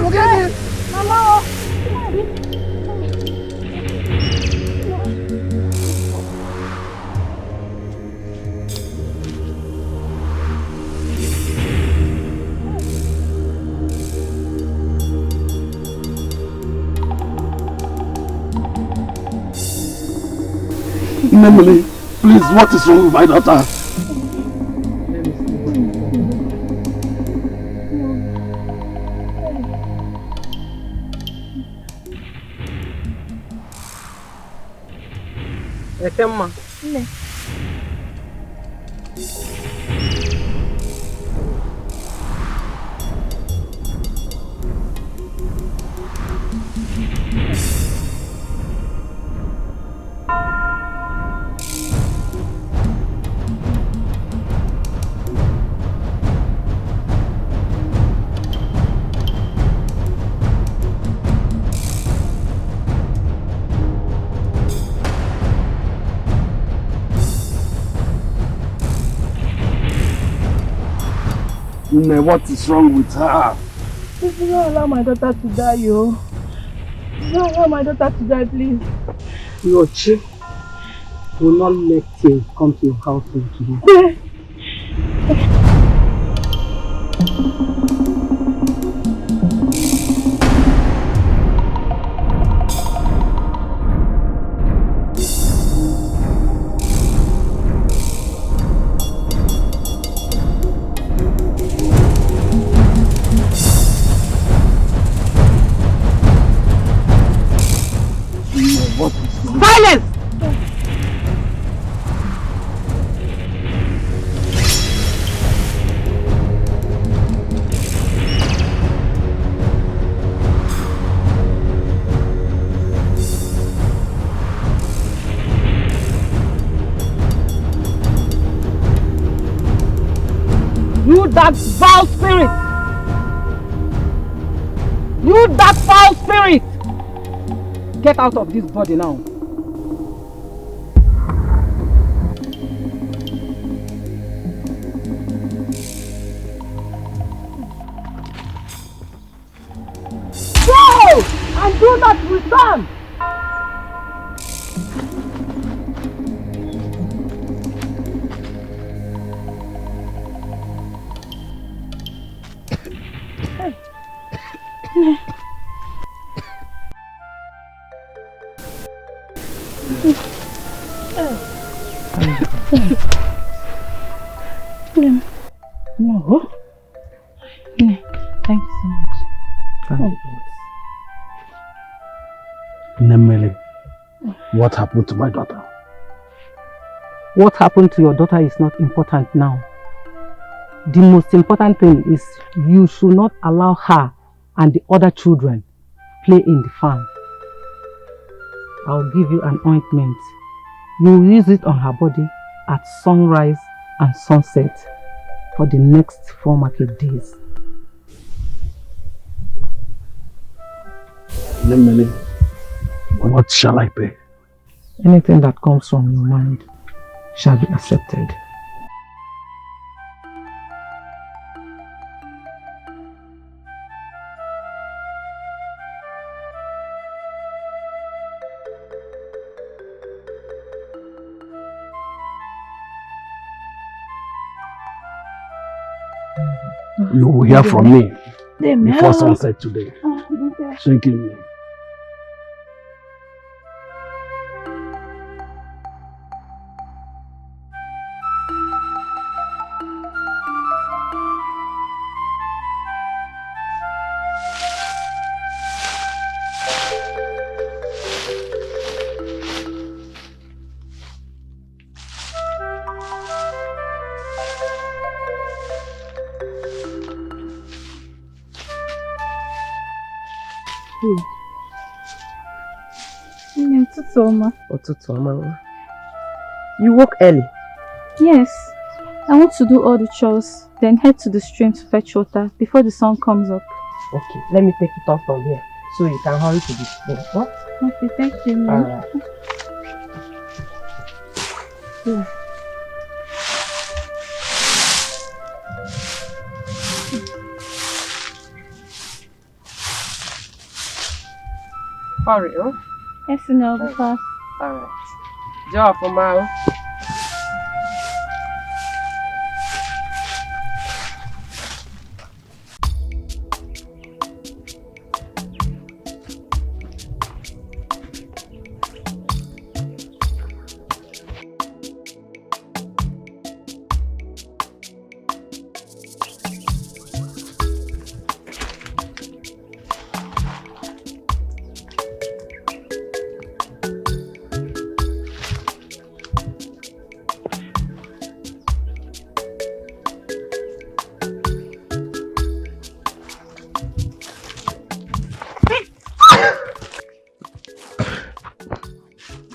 Forget it! Mama! Emily, please, what is wrong with my daughter? Ekemma. What is wrong with her? Please do not allow my daughter to die, yo. Do not allow my daughter to die, please. Your chief will not let tears come to your household today. Silence! You that foul spirit! You that foul spirit! Get out of this body now. Go! And do not return! No. Thank you so much. Thank you. Nemele, what happened to my daughter? What happened to your daughter is not important now. The most important thing is you should not allow her and the other children play in the farm. I'll give you an ointment. You will use it on her body at sunrise and sunset for the next 4 market days. Nemele, what shall I pay? Anything that comes from your mind shall be accepted. You will hear from me before sunset today. Thank you. You woke early. Yes, I want to do all the chores, then head to the stream to fetch water before the sun comes up. Okay, let me take it off from here so you can hurry to the stream. What? Okay, thank you. Alright. Hurry, huh? Yes, no, because... Alright. Job for Mao.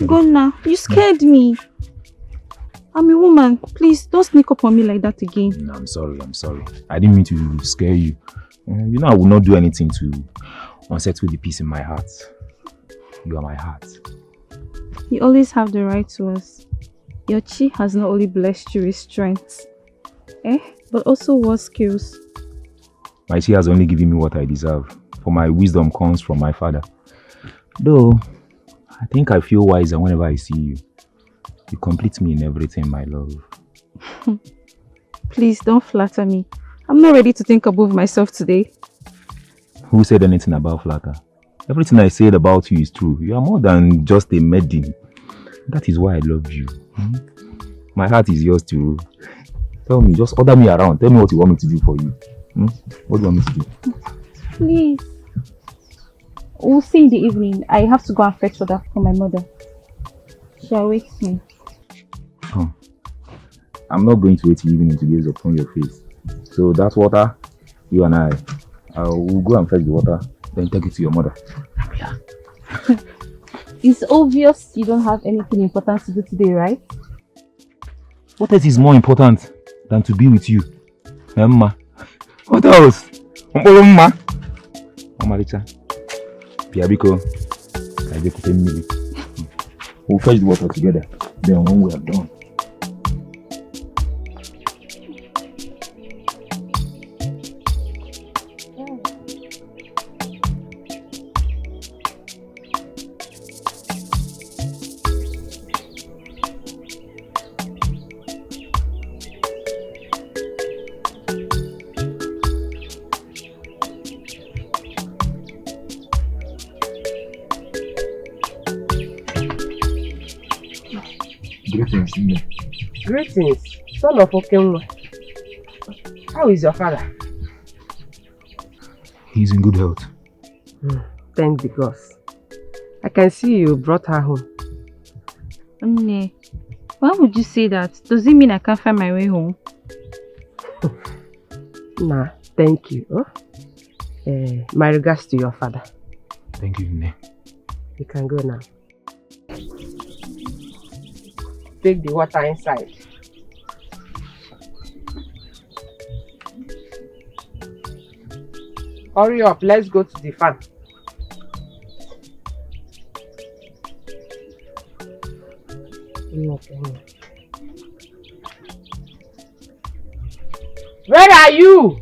Gonna, you scared me. I'm a woman. Please don't sneak up on me like that again. No, I'm sorry. I didn't mean to scare you. You know I will not do anything to unsettle the peace in my heart. You are my heart. You always have the right to us. Your chi has not only blessed you with strength, but also war skills. My chi has only given me what I deserve. For my wisdom comes from my father. Though, I think I feel wiser whenever I see you. You complete me in everything, my love. Please don't flatter me. I'm not ready to think above myself today. Who said anything about flatter? Everything I said about you is true. You are more than just a maiden. That is why I love you. My heart is yours too. Tell me, just order me around. Tell me what you want me to do for you. What do you want me to do? Please. We'll see in the evening. I have to go and fetch water for my mother. She awaits me. Oh. I'm not going to wait till evening to gaze upon your face. So that water, you and I will go and fetch the water, then take it to your mother. It's obvious you don't have anything important to do today, right? What else is more important than to be with you? Emma. What else? Mama. Richa. Piabiko. We'll fetch the water together. Then when we are done. Greetings, son of Okenwa. How is your father? He's in good health. Thank the gods. I can see you brought her home. Why would you say that? Does it mean I can't find my way home? Nah, thank you. My regards to your father. Thank you, Nne. You can go now. Take the water inside. Hurry up, let's go to the farm. Where are you?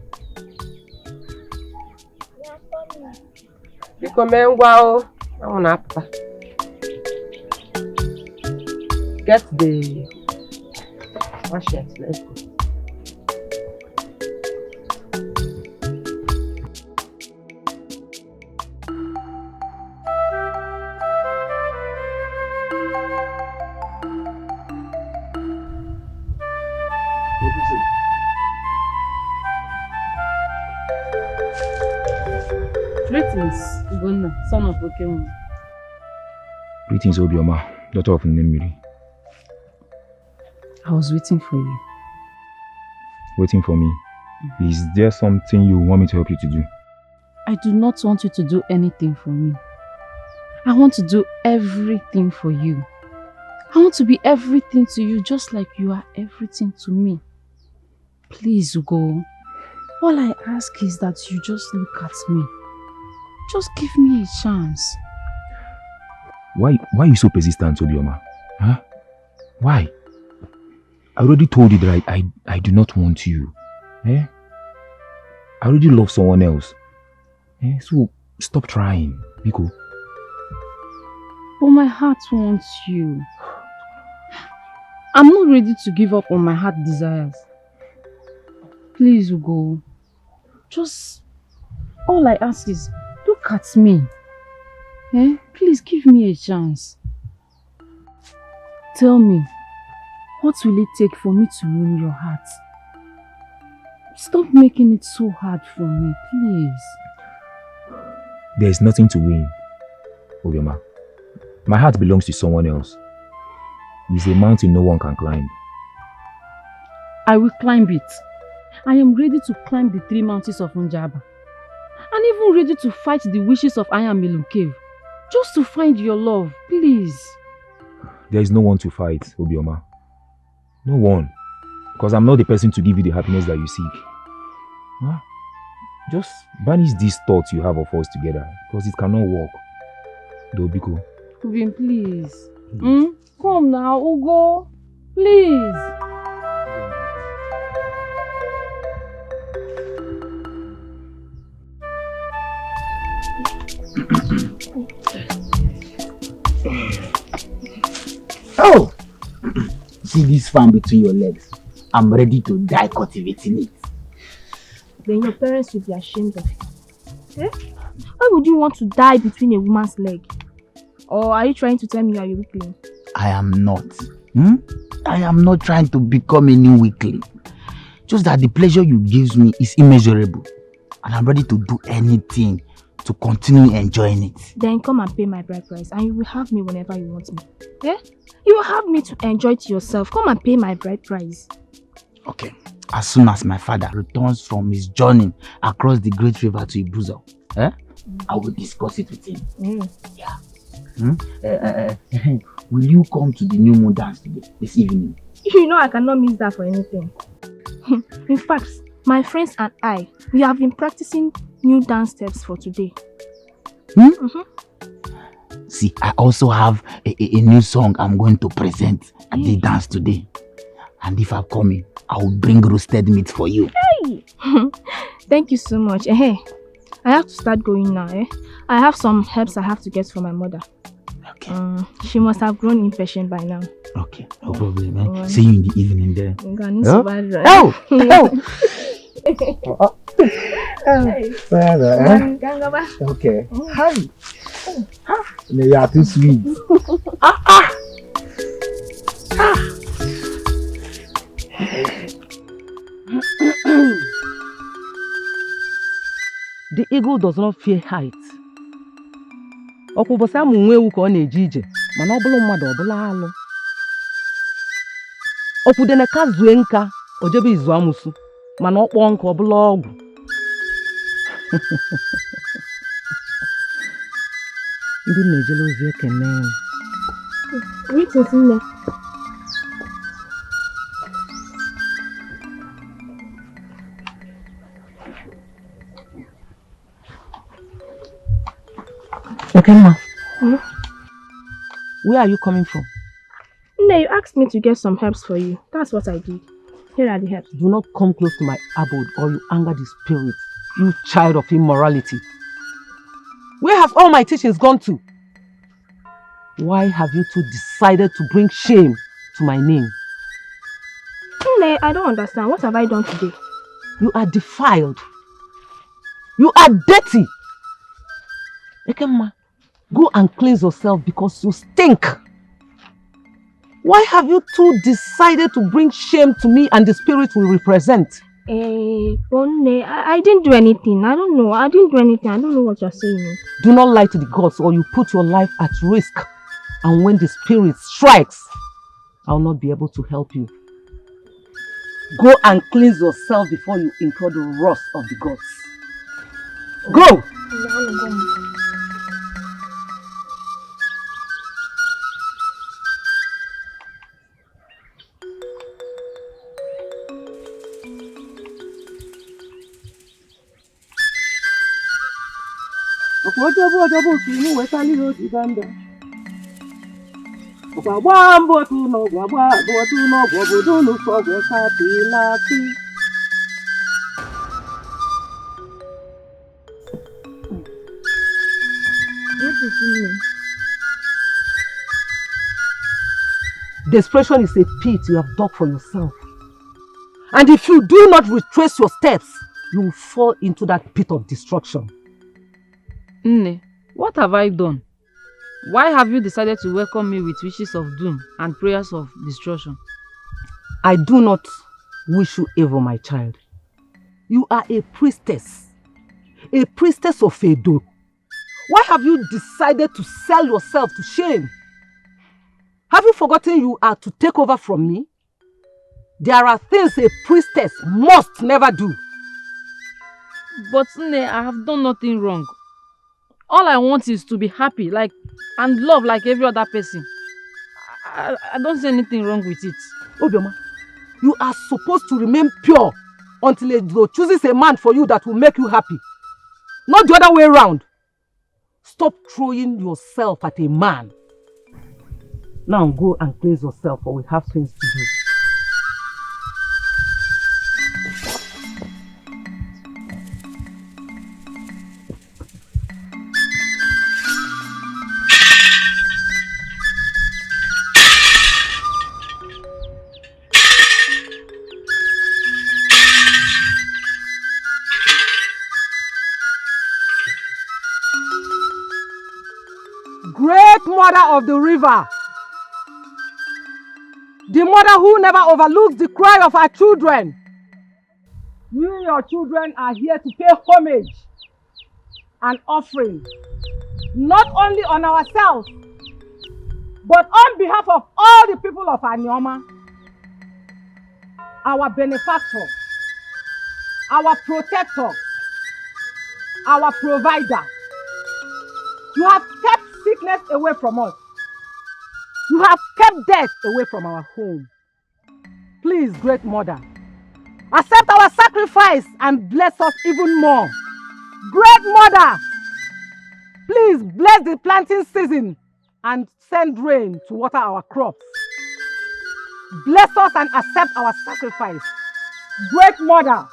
Get the wash it, let's go. Greetings, Ugonna, son of Okenwa. Greetings, Obioma, daughter of Nnemiri. I was waiting for you. Waiting for me? Is there something you want me to help you to do? I do not want you to do anything for me. I want to do everything for you. I want to be everything to you just like you are everything to me. Please, Ugo. All I ask is that you just look at me. Just give me a chance. Why are you so persistent, Obioma? Huh? Why? I already told you that I do not want you. I already love someone else. So stop trying, Biko. But my heart wants you. I'm not ready to give up on my heart desires. Please, Ugo. Just, all I ask is, look at me. Eh? Please give me a chance. Tell me, what will it take for me to win your heart? Stop making it so hard for me, please. There is nothing to win, Obioma. My heart belongs to someone else. It's a mountain no one can climb. I will climb it. I am ready to climb the 3 mountains of Njaba. And even ready to fight the wishes of Ayamilu Cave. Just to find your love, please. There is no one to fight, Obioma. No one. Because I'm not the person to give you the happiness that you seek. Huh? Just banish these thoughts you have of us together. Because it cannot work. Dobiko. Ubin, please. Come now, Ugo. Please. Oh! See this farm between your legs. I'm ready to die cultivating it. Then your parents will be ashamed of you. Eh? Why would you want to die between a woman's leg? Or are you trying to tell me you are a weakling? I am not. I am not trying to become a new weakling. Just that the pleasure you give me is immeasurable. And I'm ready to do anything to continue enjoying it. Then come and pay my bride price and you will have me whenever you want me. Yeah? You will have me to enjoy it yourself. Come and pay my bride price. Okay. As soon as my father returns from his journey across the great river to Ibuzo, I will discuss it with him. Yeah. Will you come to the new moon dance today, this evening? You know I cannot miss that for anything. In fact, my friends and I, we have been practicing new dance steps for today. See, I also have a new song I'm going to present at the dance today. And if I come in, I will bring roasted meat for you. Hey! Thank you so much. Hey, I have to start going now. I have some herbs I have to get for my mother. Okay. She must have grown impatient by now. Okay, no problem. See you in the evening there. Okay. Hi. You are too sweet. The eagle does not fear height. Ọkụbọsị amụ nwa ewu ka ọ na-eje ije, mana ọ bụrụ mmadụ ọ bụla alụ. Ọkwụdene ka zue nka, o jebe izu amụsụ, mana ọ kpọọ nka ọ bụla ọgwụ. Ndị na-ejele ozi ekene. Greetings, nne. Okay, ma. Where are you coming from? Nne, you asked me to get some herbs for you. That's what I did. Here are the herbs. Do not come close to my abode or you anger the spirit, you child of immorality. Where have all my teachings gone to? Why have you two decided to bring shame to my name? Nne, I don't understand. What have I done today? You are defiled. You are dirty. Ekema, go and cleanse yourself because you stink. Why have you two decided to bring shame to me and the spirit we represent? Nne, I didn't do anything. I don't know. I didn't do anything. I don't know what you're saying. Do not lie to the gods or you put your life at risk. And when the spirit strikes, I will not be able to help you. Go and cleanse yourself before you incur the wrath of the gods. Go! Desperation is a pit you have dug for yourself. And if you do not retrace your steps, you will fall into that pit of destruction. Nne, what have I done? Why have you decided to welcome me with wishes of doom and prayers of destruction? I do not wish you evil, my child. You are a priestess of Edo. Why have you decided to sell yourself to shame? Have you forgotten you are to take over from me? There are things a priestess must never do. But Nne, I have done nothing wrong. All I want is to be happy and love like every other person. I don't see anything wrong with it. Obioma, you are supposed to remain pure until Edo chooses a man for you that will make you happy. Not the other way around. Stop throwing yourself at a man. Now go and cleanse yourself, for we have things to do. Great mother of the river, the mother who never overlooks the cry of her children, you, your children, are here to pay homage and offering, not only on ourselves, but on behalf of all the people of Anyoma, our benefactor, our protector, our provider. You have kept sickness away from us. You have kept death away from our home. Please, Great Mother, accept our sacrifice and bless us even more. Great Mother, please bless the planting season and send rain to water our crops. Bless us and accept our sacrifice. Great Mother,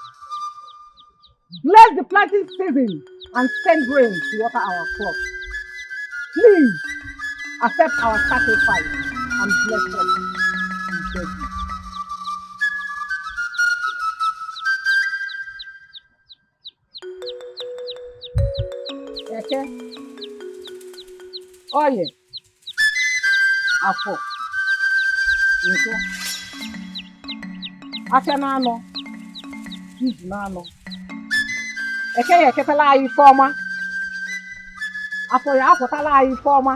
bless the planting season and send rain to water our crops. Please accept our sacrifice and bless us. We beg you. Eke, Oye, Afọ, Nkwọ, Afịa n'anọ, Izu n'anọ. Eke ya eketala anyị ife ọma. Afọ ya akwụtala anyị ife ọma.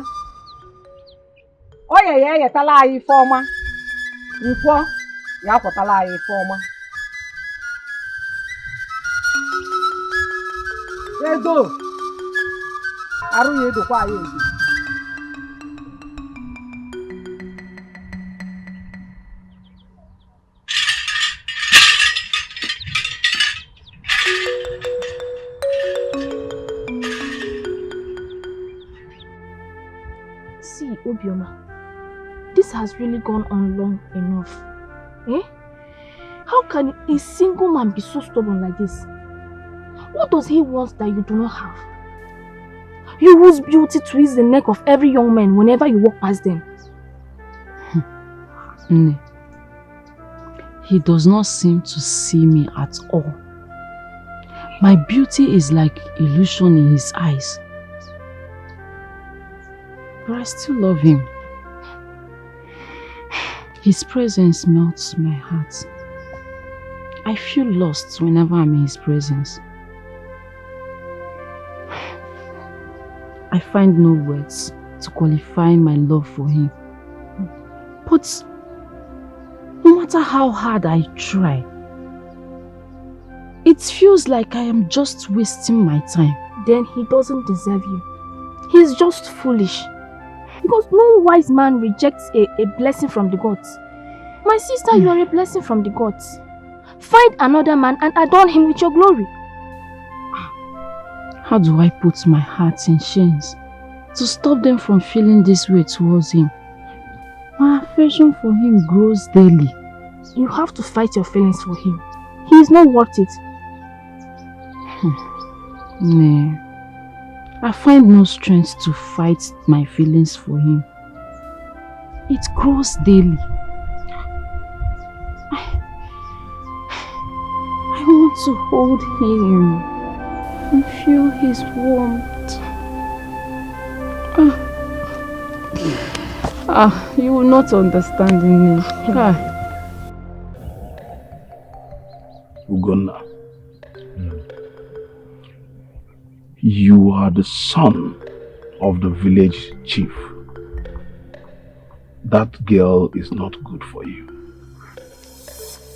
Oye ya eyetala anyị ife ọma. Nkwọ ya akwụtala anyị ife ọma. Edo, arụ ya edokwa anyị edo. See, Obioma, this has really gone on long enough. Eh? How can a single man be so stubborn like this? What does he want that you do not have? You use beauty to twist the neck of every young man whenever you walk past them. Nne, he does not seem to see me at all. My beauty is like illusion in his eyes. But I still love him. His presence melts my heart. I feel lost whenever I'm in his presence. I find no words to qualify my love for him. But no matter how hard I try, it feels like I am just wasting my time. Then he doesn't deserve you. He's just foolish. Because no wise man rejects a blessing from the gods. My sister, you are a blessing from the gods. Find another man and adorn him with your glory. How do I put my heart in chains to stop them from feeling this way towards him? My affection for him grows daily. You have to fight your feelings for him. He is not worth it. Nah, I find no strength to fight my feelings for him. It grows daily. to hold him and feel his warmth. You will not understand me. Ugonna, you are the son of the village chief. That girl is not good for you.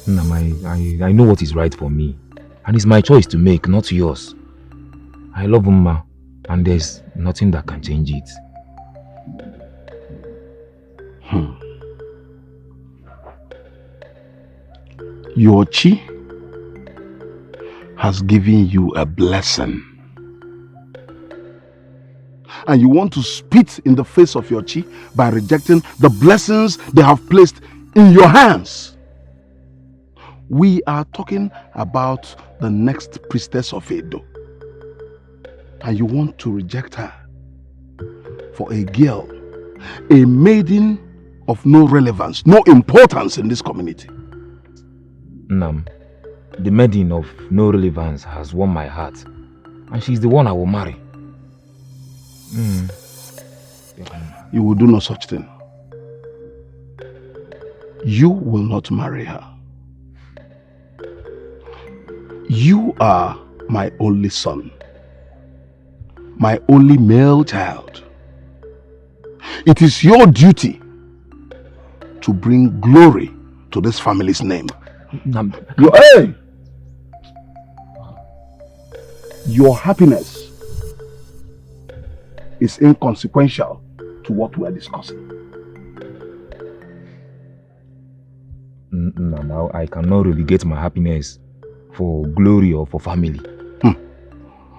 Nam, I know what is right for me. And it's my choice to make, not yours. I love Umma, and there's nothing that can change it. Your chi has given you a blessing. And you want to spit in the face of your chi by rejecting the blessings they have placed in your hands. We are talking about the next priestess of Edo. And you want to reject her for a girl, a maiden of no relevance, no importance in this community. Nam, the maiden of no relevance has won my heart, and she's the one I will marry. You will do no such thing. You will not marry her. You are my only son, my only male child. It is your duty to bring glory to this family's name. Your happiness is inconsequential to what we are discussing. Now I cannot relegate my happiness for glory or for family.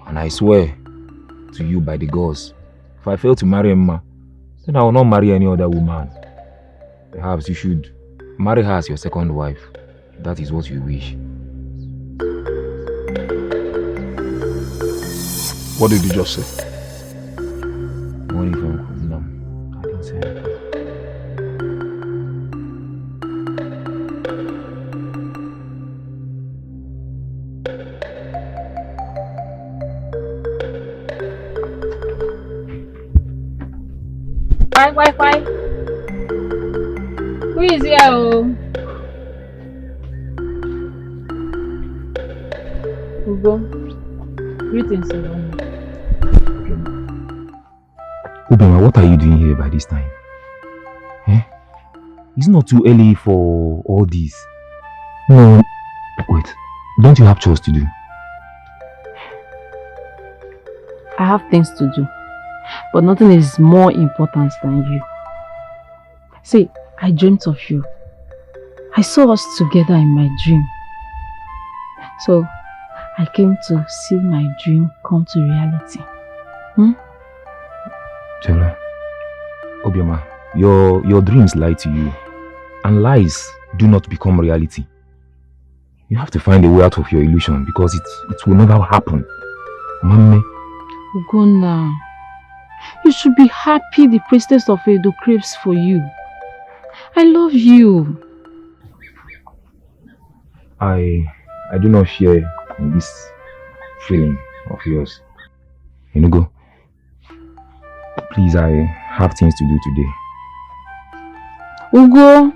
And I swear to you by the gods, if I fail to marry Emma, then I will not marry any other woman. Perhaps you should marry her as your second wife. That is what you wish. What did you just say? What if no, I didn't say anything. Why? Who is here? Ugo, greetings, Ubema, what are you doing here by this time? It's not too early for all this. No, wait. Don't you have chores to do? I have things to do, but nothing is more important than you. See, I dreamt of you. I saw us together in my dream. So, I came to see my dream come to reality. Chela, Obioma, your dreams lie to you. And lies do not become reality. You have to find a way out of your illusion because it will never happen. Mame. Ugonna, you should be happy the priestess of Edo craves for you. I love you. I do not share in this feeling of yours. Inugo, please, I have things to do today. Ugo.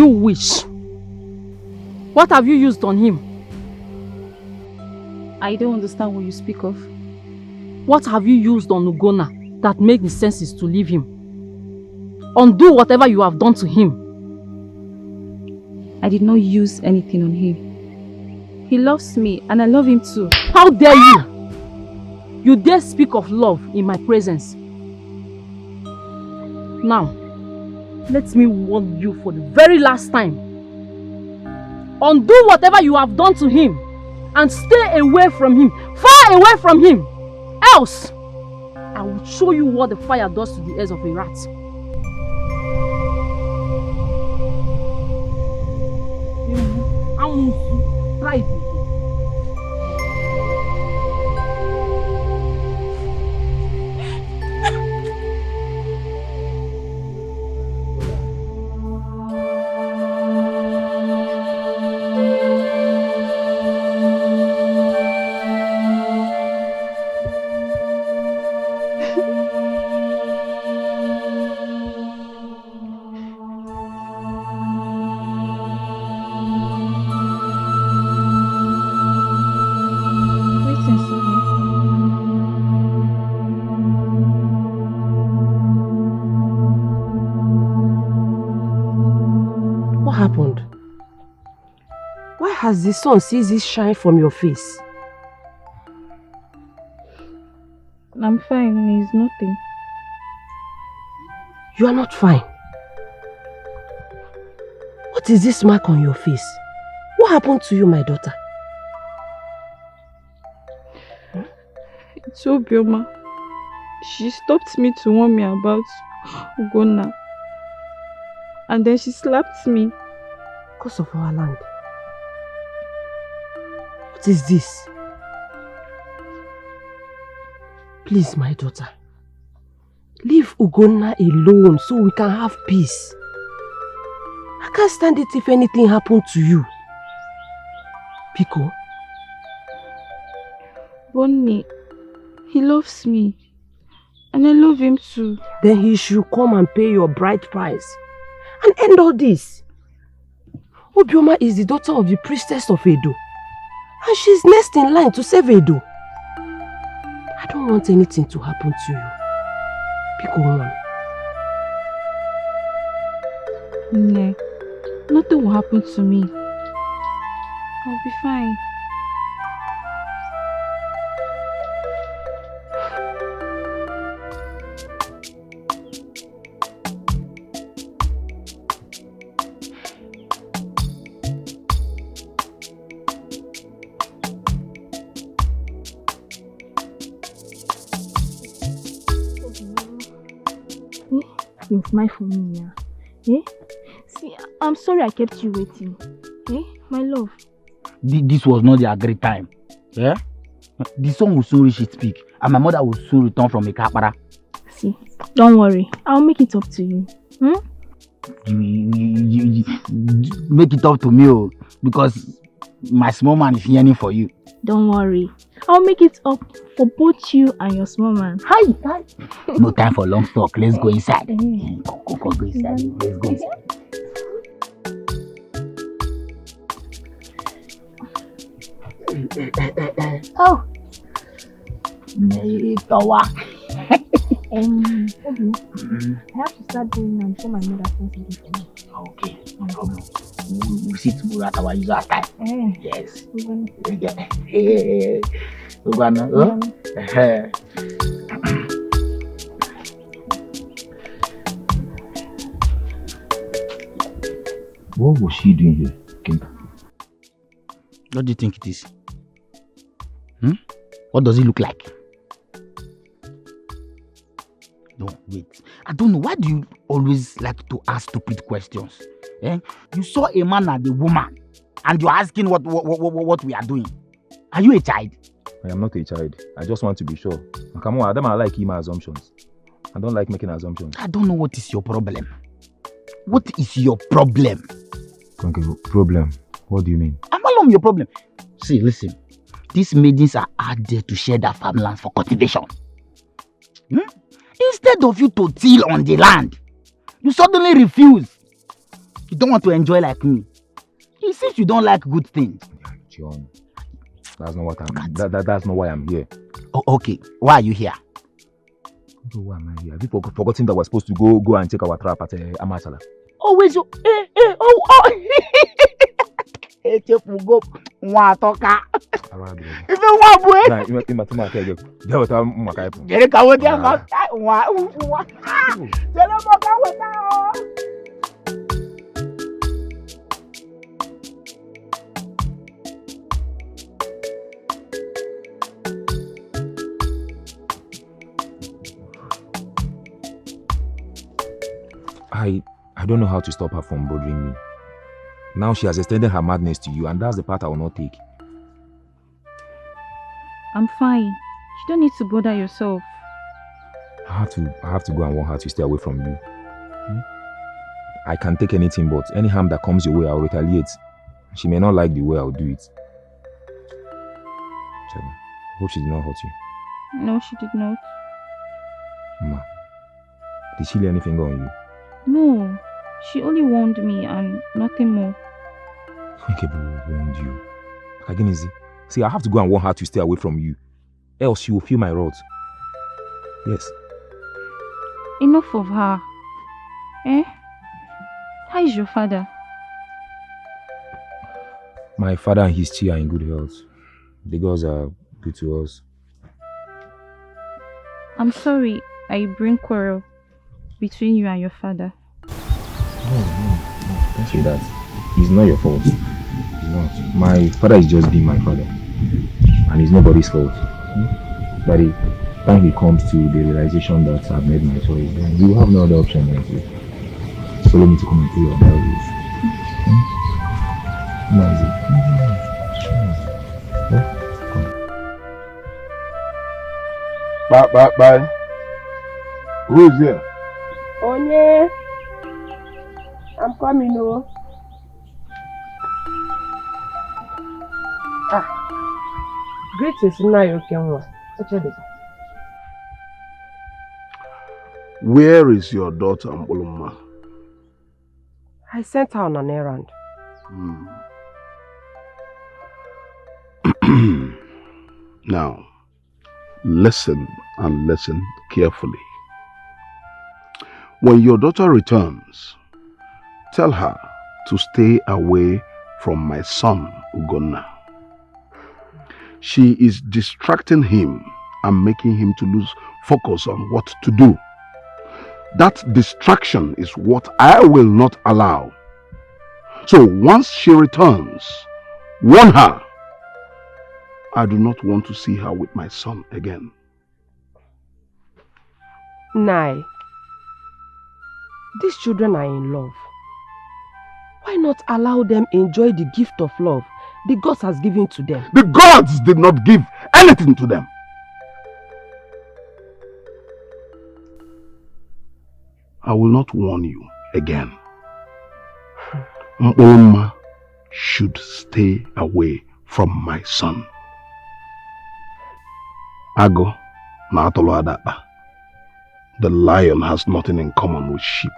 you wish? What have you used on him? I don't understand what you speak of. What have you used on Ugonna that made the senses to leave him? Undo whatever you have done to him. I did not use anything on him. He loves me and I love him too. How dare you? You dare speak of love in my presence. Now, let me warn you for the very last time. Undo whatever you have done to him and stay away from him, far away from him. Else, I will show you what the fire does to the ears of a rat. Try it. What happened? Why has the sun ceased its shine from your face? I'm fine, it's nothing. You are not fine. What is this mark on your face? What happened to you, my daughter? It's Obioma. She stopped me to warn me about Ugonna. And then she slapped me. Because of our land. What is this? Please, my daughter. Leave Ugonna alone so we can have peace. I can't stand it if anything happened to you. Pico. Bonnie, he loves me. And I love him too. Then he should come and pay your bride price. And end all this. Obioma is the daughter of the priestess of Edo. And she's next in line to save Edo. I don't want anything to happen to you. Pico woman. No, nothing will happen to me. I'll be fine. You smile for me, yeah? Eh? See, I'm sorry I kept you waiting. Eh? My love. This was not the agreed time. Yeah? The sun will soon reach its peak, and my mother will soon return from Ikapara. See, don't worry. I'll make it up to you. Hmm? You make it up to me, because my small man is yearning for you. Don't worry. I'll make it up for both you and your small man. Hi. No time for long talk. Let's go inside. Go inside. Let's go inside. Oh. Maid, I have to start going now before my mother sends me for me. Okay, no problem. We'll see tomorrow at our usual time. Yes. What was she doing here, Kinta? What do you think it is? What does it look like? No, wait. I don't know. Why do you always like to ask stupid questions? Eh? You saw a man and a woman, and you're asking what we are doing. Are you a child? I am not a child. I just want to be sure. Come on, I like my assumptions. I don't like making assumptions. I don't know what is your problem. What is your problem? Okay, problem? What do you mean? I'm alone your problem. See, listen. These maidens are out there to share their farmlands for cultivation. Instead of you to till on the land, you suddenly refuse. You don't want to enjoy like me. It seems you don't like good things. John, that's not what I'm. That's not why I'm here. Oh, okay. Why are you here? Why am I here? Have you forgotten that we're supposed to go and check our trap at Amasala? Always you. Go. Watoka. Even one boy. I don't know how to stop her from bothering me. Now she has extended her madness to you, and that's the part I will not take. I'm fine. You don't need to bother yourself. I have to go and warn her to stay away from you. I can take anything, but any harm that comes your way, I'll retaliate. She may not like the way I'll do it. Hope she did not hurt you. No, she did not. Ma, did she lay any finger on you? No, she only warned me and nothing more. Okay, but warned you. Again, see, I have to go and warn her to stay away from you. Else she will feel my wrath. Yes. Enough of her. How is your father? My father and his chi are in good health. The girls are good to us. I'm sorry I bring quarrel between you and your father. No, don't say that. It's not your fault. It's not. My father is just being my father. And it's nobody's fault. By the time he comes to the realization that I've made my choice, then you have no other option than to follow me to come and pay your diaries. Bye. Who is there? Onye, I'm coming, oh. Greetings, Nayokenwa. Where is your daughter, Mbuluma? I sent her on an errand. Now, listen and listen carefully. When your daughter returns, tell her to stay away from my son, Ugonna. She is distracting him and making him to lose focus on what to do. That distraction is what I will not allow. So once she returns, warn her. I do not want to see her with my son again. Nai, these children are in love. Why not allow them enjoy the gift of love the gods has given to them? The gods did not give anything to them. I will not warn you again. Mbuluma should stay away from my son. Ago na atolo adapa. The lion has nothing in common with sheep.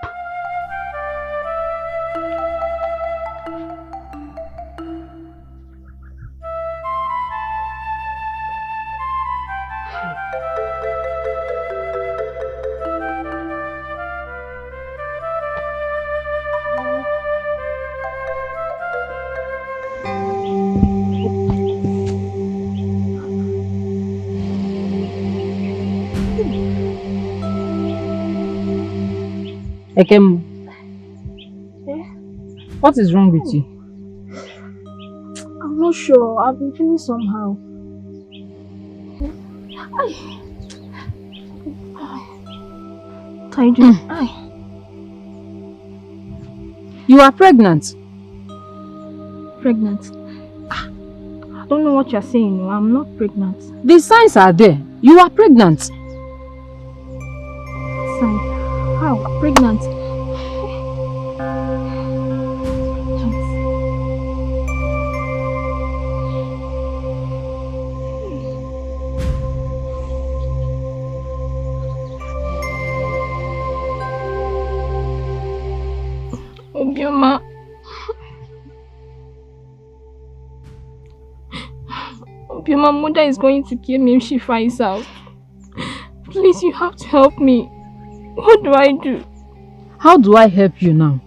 Ekem, what is wrong with you? I'm not sure. I've been feeling somehow. What are you doing? You are pregnant. Pregnant? I don't know what you're saying. No, I'm not pregnant. The signs are there. You are pregnant. Sign? How? Pregnant? Obioma, Hope your mother is going to kill me if she finds out. Please, you have to help me. What do I do? How do I help you now?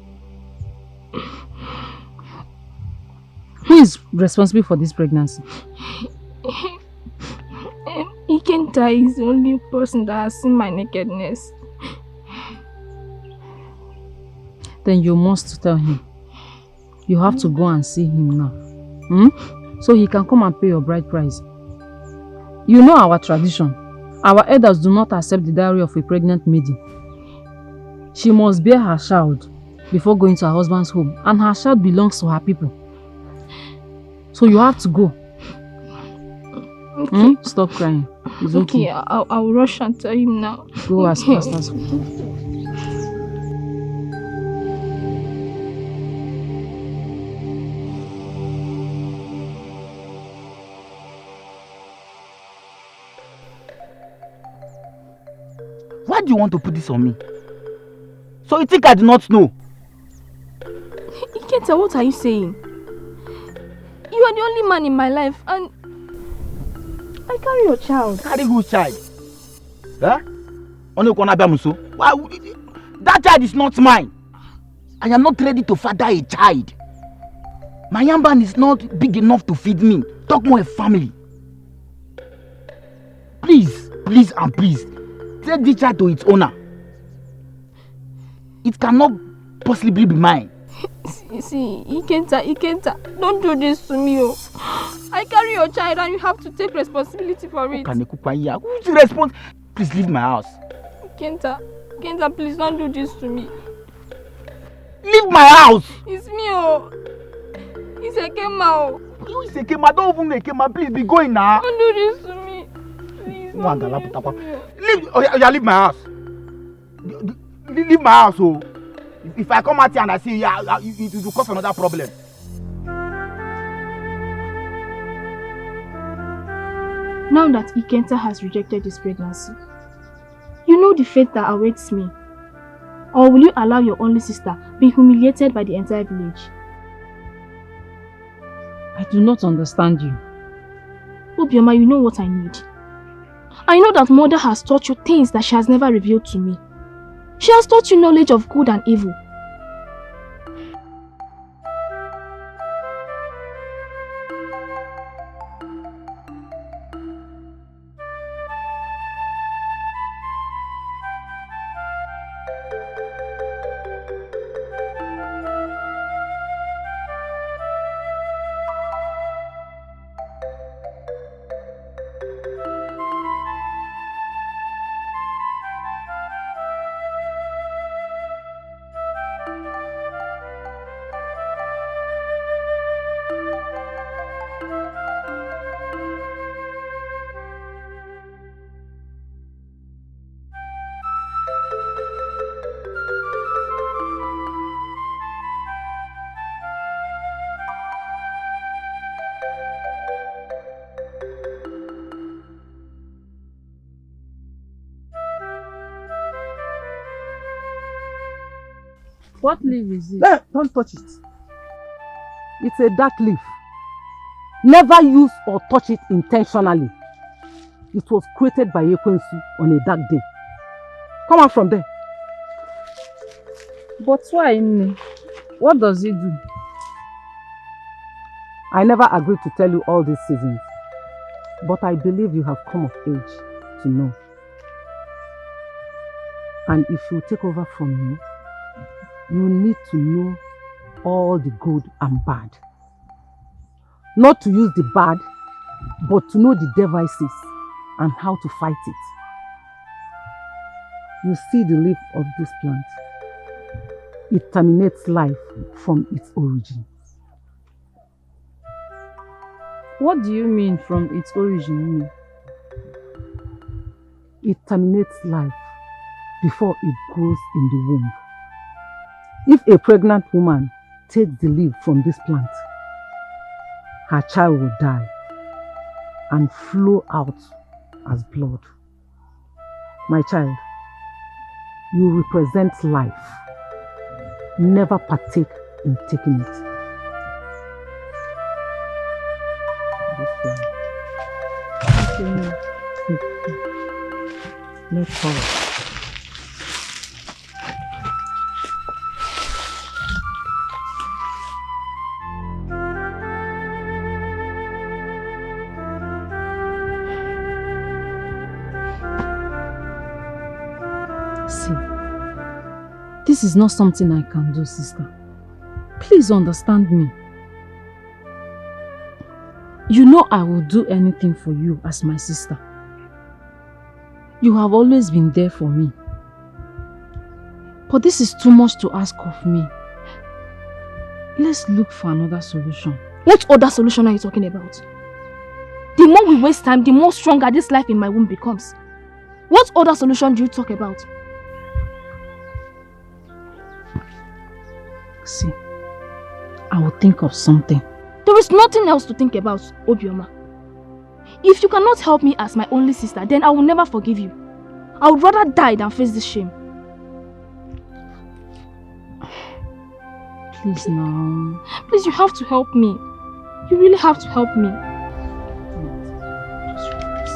Who is responsible for this pregnancy? Ikenta is the only person that has seen my nakedness. Then you must tell him. You have to go and see him now. So he can come and pay your bride price. You know our tradition. Our elders do not accept the dowry of a pregnant maiden. She must bear her child before going to her husband's home, and her child belongs to her people. So you have to go. Okay. Stop crying. It's Okay, okay. I'll rush and tell him now. Go as fast as possible. Why do you want to put this on me? So you think I do not know? Ikenta, what are you saying? You are the only man in my life, and I carry your child. Carry whose child? Huh? Why? That child is not mine. I am not ready to father a child. My yamban is not big enough to feed me. Talk more a family. Please, please and please, take this child to its owner. It cannot possibly be mine. See, Ikenta, don't do this to me. Oh. I carry your child and you have to take responsibility for it. Who's the response? Please leave my house. Ikenta, please don't do this to me. Leave my house! It's me, oh. It's Ekema, oh. You is Ekema, don't even Ekema, please be going now. Don't do this to me. Please, don't do this to me. Leave my house. Leave my house, oh. If I come out here and I see you, it will cause another problem. Now that Ikenta has rejected this pregnancy, you know the fate that awaits me. Or will you allow your only sister be humiliated by the entire village? I do not understand you. Obioma, you know what I need. I know that mother has taught you things that she has never revealed to me. She has taught you knowledge of good and evil. What leaf is it? No, don't touch it. It's a dark leaf. Never use or touch it intentionally. It was created by Ekwensu on a dark day. Come out from there. But why, Nne? What does it do? I never agreed to tell you all these seasons, but I believe you have come of age to know. And if you take over from me, you need to know all the good and bad. Not to use the bad, but to know the devices and how to fight it. You see the leaf of this plant. It terminates life from its origin. What do you mean from its origin, Nne? It terminates life before it grows in the womb. If a pregnant woman takes the leaf from this plant, her child will die and flow out as blood. My child, you represent life. Never partake in taking it. This one. Let's go. See, this is not something I can do, sister. Please understand me. You know I will do anything for you as my sister. You have always been there for me. But this is too much to ask of me. Let's look for another solution. What other solution are you talking about? The more we waste time, the more stronger this life in my womb becomes. What other solution do you talk about? See, I will think of something. There is nothing else to think about, Obioma. If you cannot help me as my only sister, then I will never forgive you. I would rather die than face this shame. Please now. Please, you have to help me. You really have to help me. Just relax.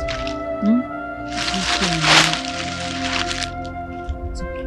It's okay.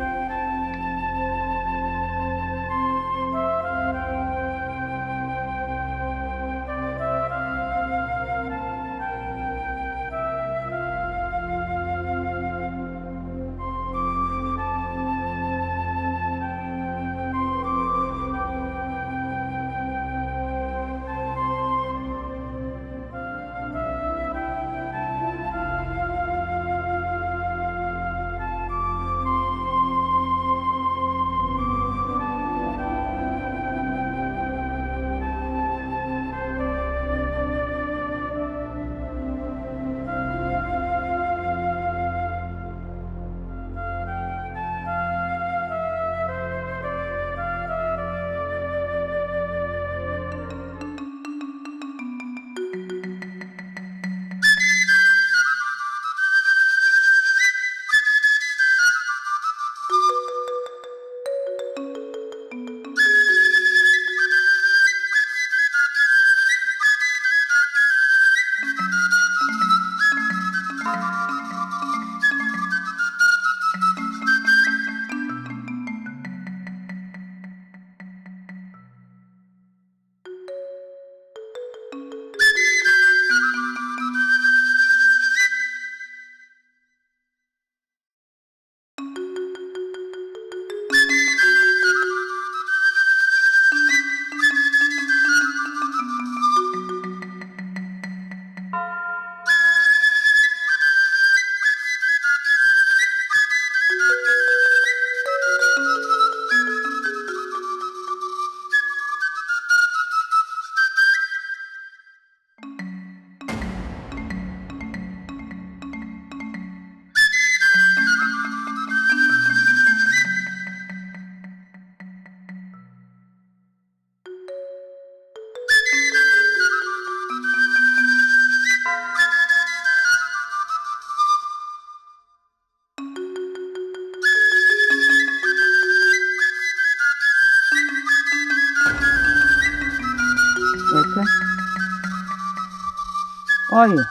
Oye.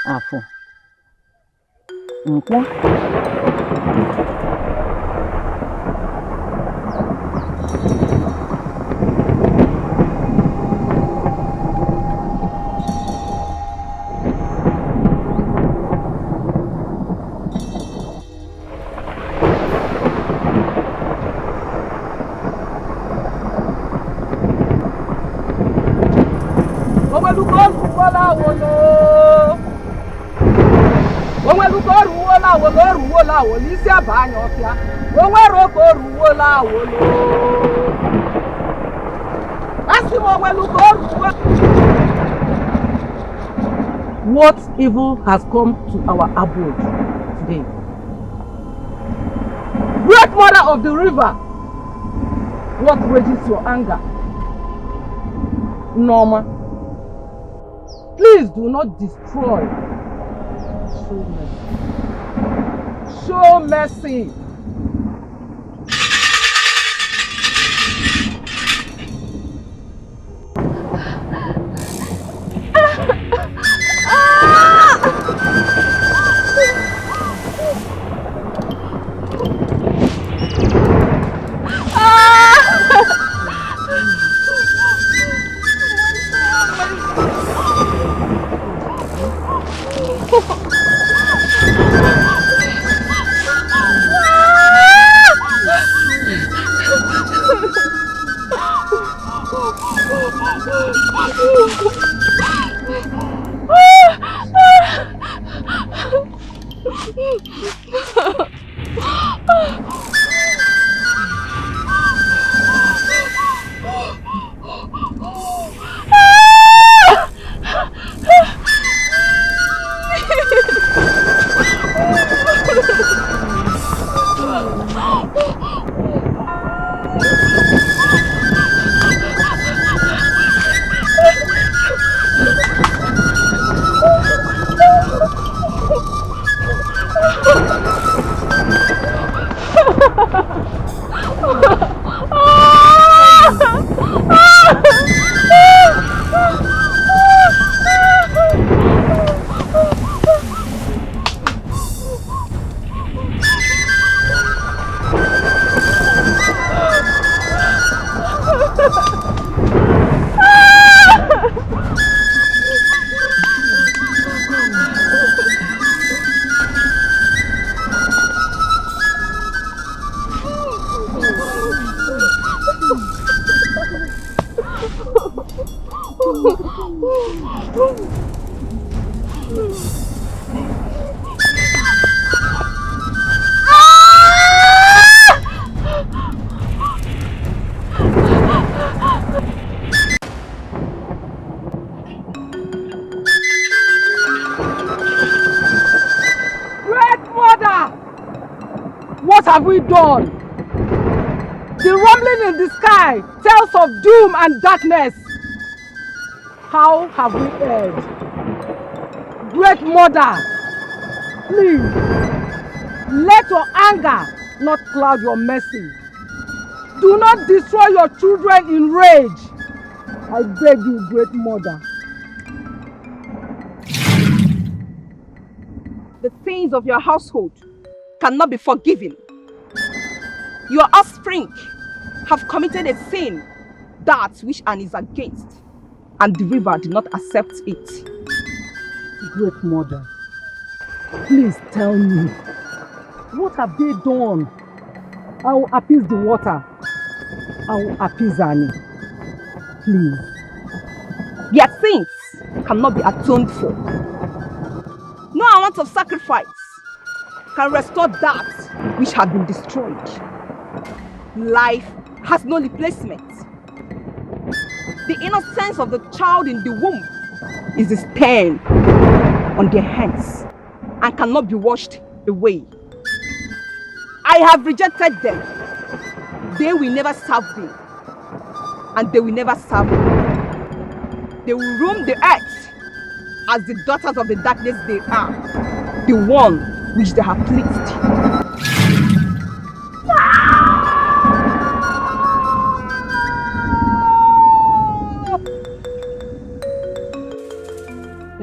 Afọ. Nkwọ. What evil has come to our abode today? Great mother of the river, what rages your anger? Norma, please do not destroy. Show mercy. Show mercy. What have we done? The rumbling in the sky tells of doom and darkness. How have we erred? Great Mother, please, let your anger not cloud your mercy. Do not destroy your children in rage. I beg you, Great Mother. The sins of your household cannot be forgiven. Your offspring have committed a sin, that which Anne is against, and the river did not accept it. Great Mother, please tell me, what have they done? I will appease the water. I will appease Annie. Please. Their sins cannot be atoned for. No amount of sacrifice can restore that which had been destroyed. Life has no replacement. The innocence of the child in the womb is a stain on their hands and cannot be washed away. I have rejected them. They will never serve me, and they will never serve me. They will roam the earth as the daughters of the darkness they are, the one which they have pleased.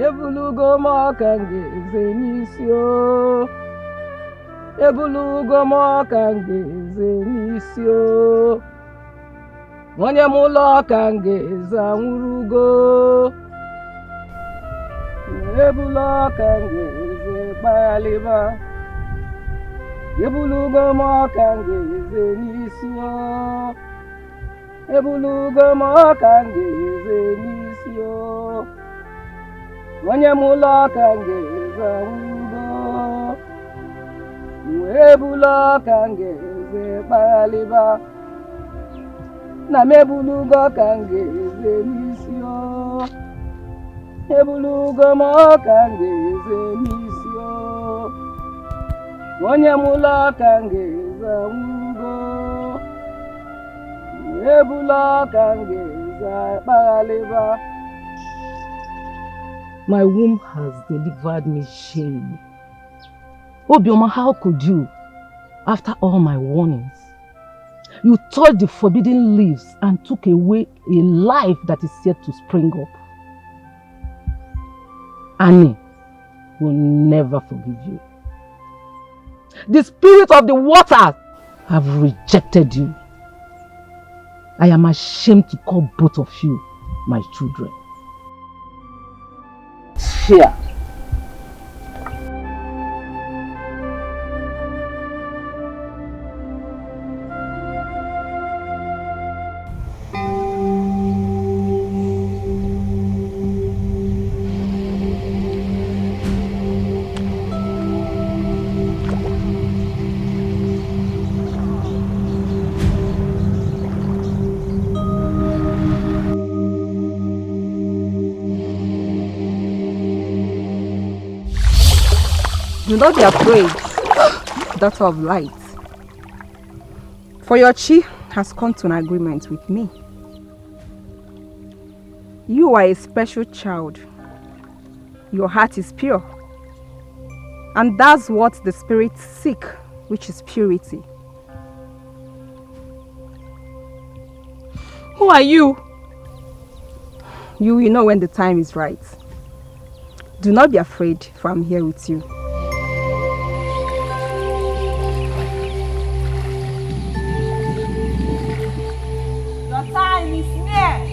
Ebulugo mokange zenisio. Ebulugo mokange zenisio. Onye mulo kange zangurugo. Ebulo kange zebaliba. Ebulugo mokange zenisio. Ebulugo mokange zenisio. Onye mulo kange zangurugo. Ebulo kange zebaliba. Na mebulugo kange zenisio. Ebulugo mo kange zenisio. Onye mulo kange zangurugo. Ebulo kange zebaliba. My womb has delivered me shame. Obioma, how could you, after all my warnings, you touched the forbidden leaves and took away a life that is yet to spring up? Annie will never forgive you. The spirit of the water have rejected you. I am ashamed to call both of you my children. here. Do not be afraid, daughter of light. For your chi has come to an agreement with me. You are a special child. Your heart is pure. And that's what the spirits seek, which is purity. Who are you? You will know when the time is right. Do not be afraid, for I'm here with you. Your time is near.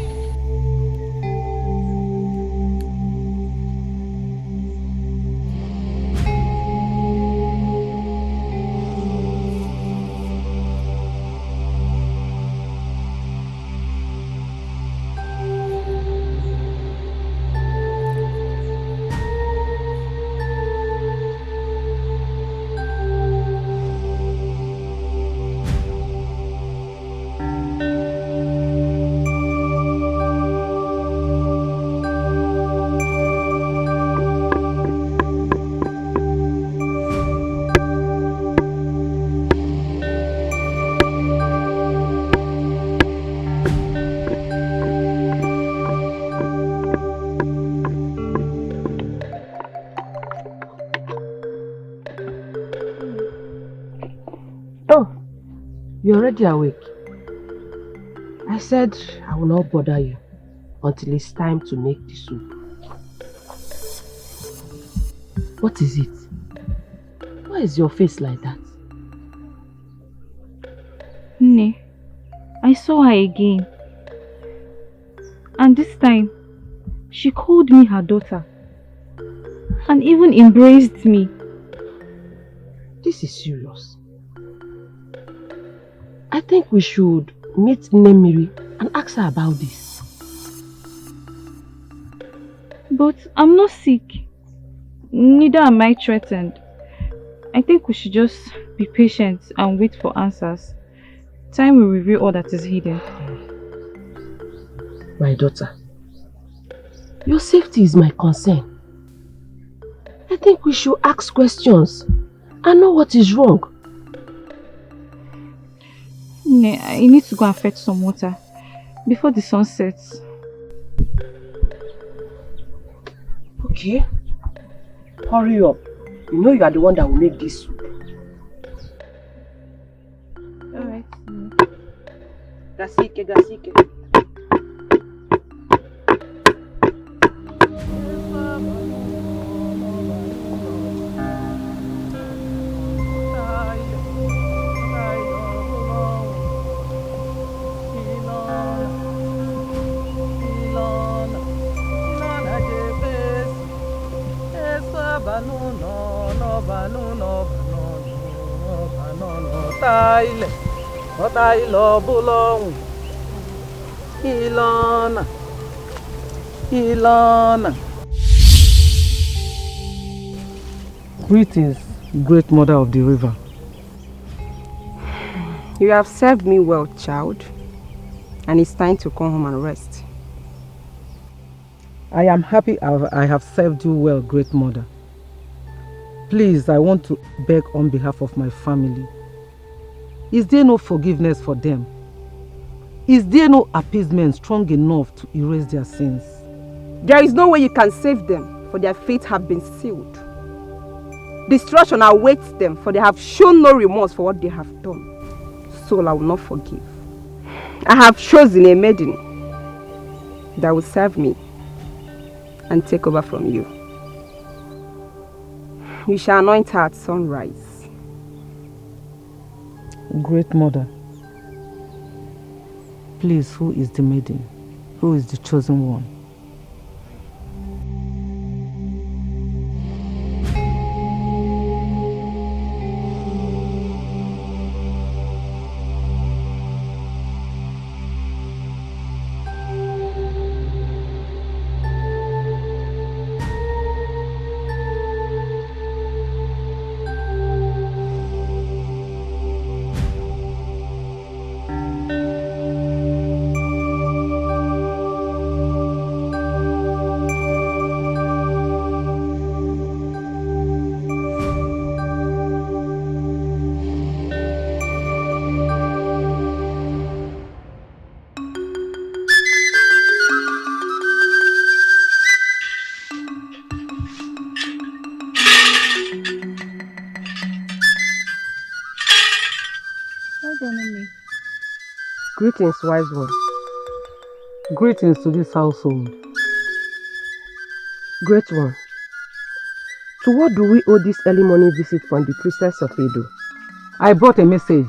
Oh, you're already awake. I said I will not bother you until it's time to make the soup. What is it? Why is your face like that? Nne, I saw her again. And this time, she called me her daughter. And even embraced me. This is serious. I think we should meet Nemiri and ask her about this. But I'm not sick. Neither am I threatened. I think we should just be patient and wait for answers. Time will reveal all that is hidden. My daughter, your safety is my concern. I think we should ask questions and know what is wrong. Nne, I need to go and fetch some water before the sun sets. Okay. Hurry up. You know you are the one that will make this soup. Alright. Gasike, gasike. Greetings, great mother of the river. You have served me well, child. And it's time to come home and rest. I am happy I have served you well, great mother. Please, I want to beg on behalf of my family. Is there no forgiveness for them? Is there no appeasement strong enough to erase their sins? There is no way you can save them, for their fates have been sealed. Destruction awaits them, for they have shown no remorse for what they have done. So I will not forgive. I have chosen a maiden that will serve me and take over from you. We shall anoint her at sunrise. Great mother, please, who is the maiden? Who is the chosen one? Greetings, wise one. Greetings to this household. Great one. To what do we owe this early morning visit from the priestess of Edo? I brought a message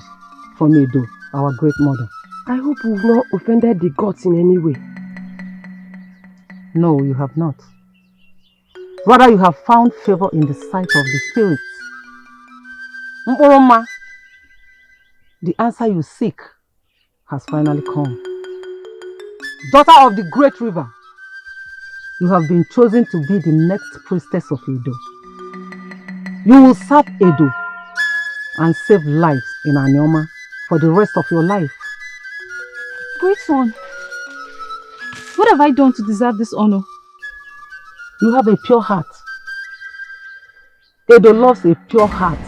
from Edo, our great mother. I hope we've not offended the gods in any way. No, you have not. Rather, you have found favor in the sight of the spirits. Mporoma, the answer you seek has finally come. Daughter of the great river, you have been chosen to be the next priestess of Edo. You will serve Edo and save lives in Anioma for the rest of your life. Great one, what have I done to deserve this honor? You have a pure heart. Edo loves a pure heart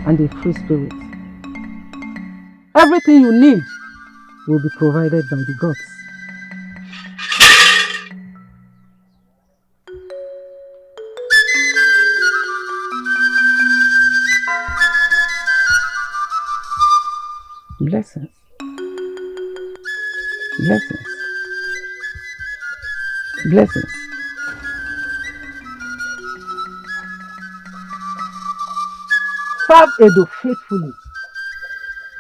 and a free spirit. Everything you need will be provided by the gods. Blessings. Blessings. Blessings. Serve Edo faithfully,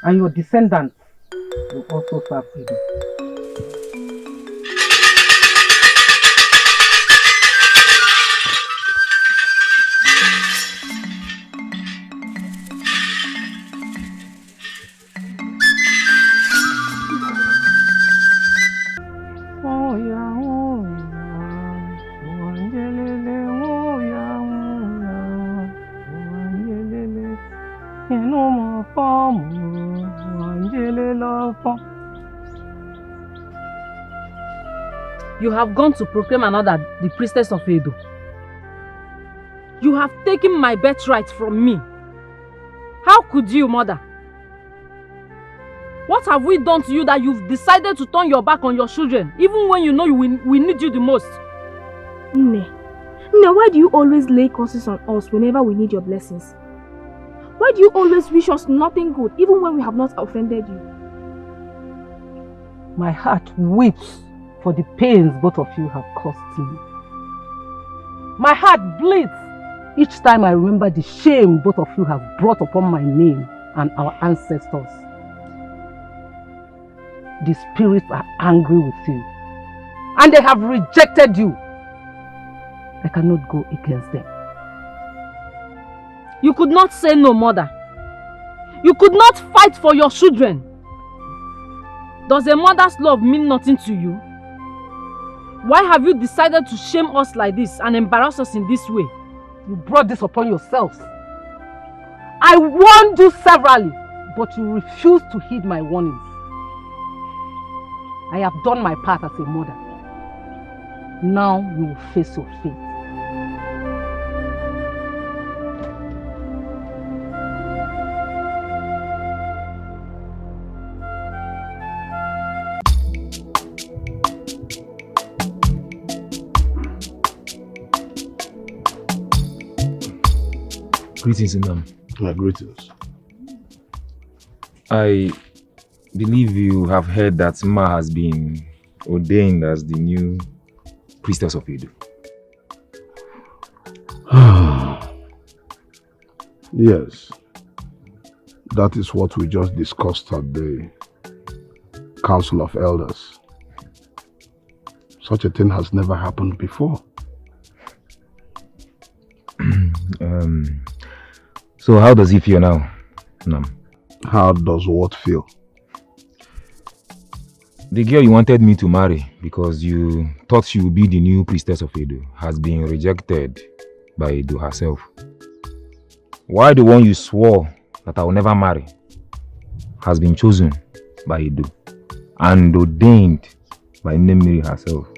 and your descendants will also serve Edo. You have gone to proclaim another the priestess of Edo. You have taken my birthright from me. How could you, mother? What have we done to you that you've decided to turn your back on your children, even when you know we need you the most? Nne, why do you always lay curses on us whenever we need your blessings? Why do you always wish us nothing good, even when we have not offended you? My heart weeps for the pains both of you have caused me. My heart bleeds each time I remember the shame both of you have brought upon my name and our ancestors. The spirits are angry with you, and they have rejected you. I cannot go against them. You could not say no, mother. You could not fight for your children. Does a mother's love mean nothing to you? Why have you decided to shame us like this and embarrass us in this way? You brought this upon yourselves. I warned you severally, but you refused to heed my warnings. I have done my part as a mother. Now you will face your fate. Greetings, Indam. Greetings. I believe you have heard that Ma has been ordained as the new priestess of Edo. Yes. That is what we just discussed at the Council of Elders. Such a thing has never happened before. So how does he feel now, Nam? How does what feel? The girl you wanted me to marry because you thought she would be the new priestess of Edo has been rejected by Edo herself. Why the one you swore that I will never marry has been chosen by Edo and ordained by Nemiri herself.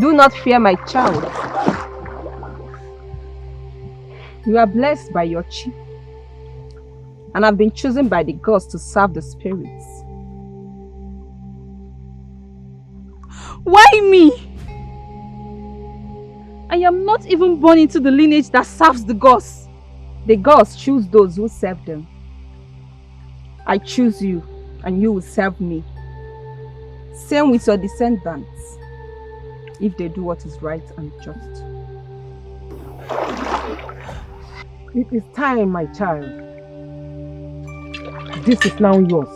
Do not fear, my child. You are blessed by your chi, and have been chosen by the gods to serve the spirits. Why me? I am not even born into the lineage that serves the gods. The gods choose those who serve them. I choose you, and you will serve me. Same with your descendants, if they do what is right and just. It is time, my child. This is now yours.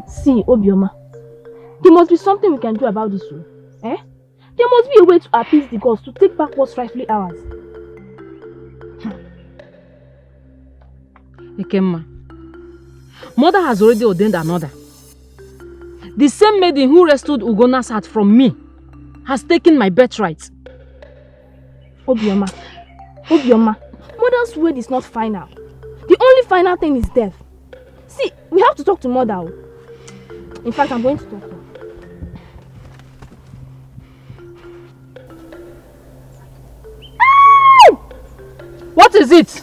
See, Obioma, there must be something we can do about this, eh? There must be a way to appease the gods to take back what's rightfully ours. Ekemma, Mother has already ordained another. The same maiden who rescued Ugona's heart from me has taken my birthright. Obioma, Mother's word is not final. The only final thing is death. See, we have to talk to Mother. In fact, I'm going to talk to her. What is it?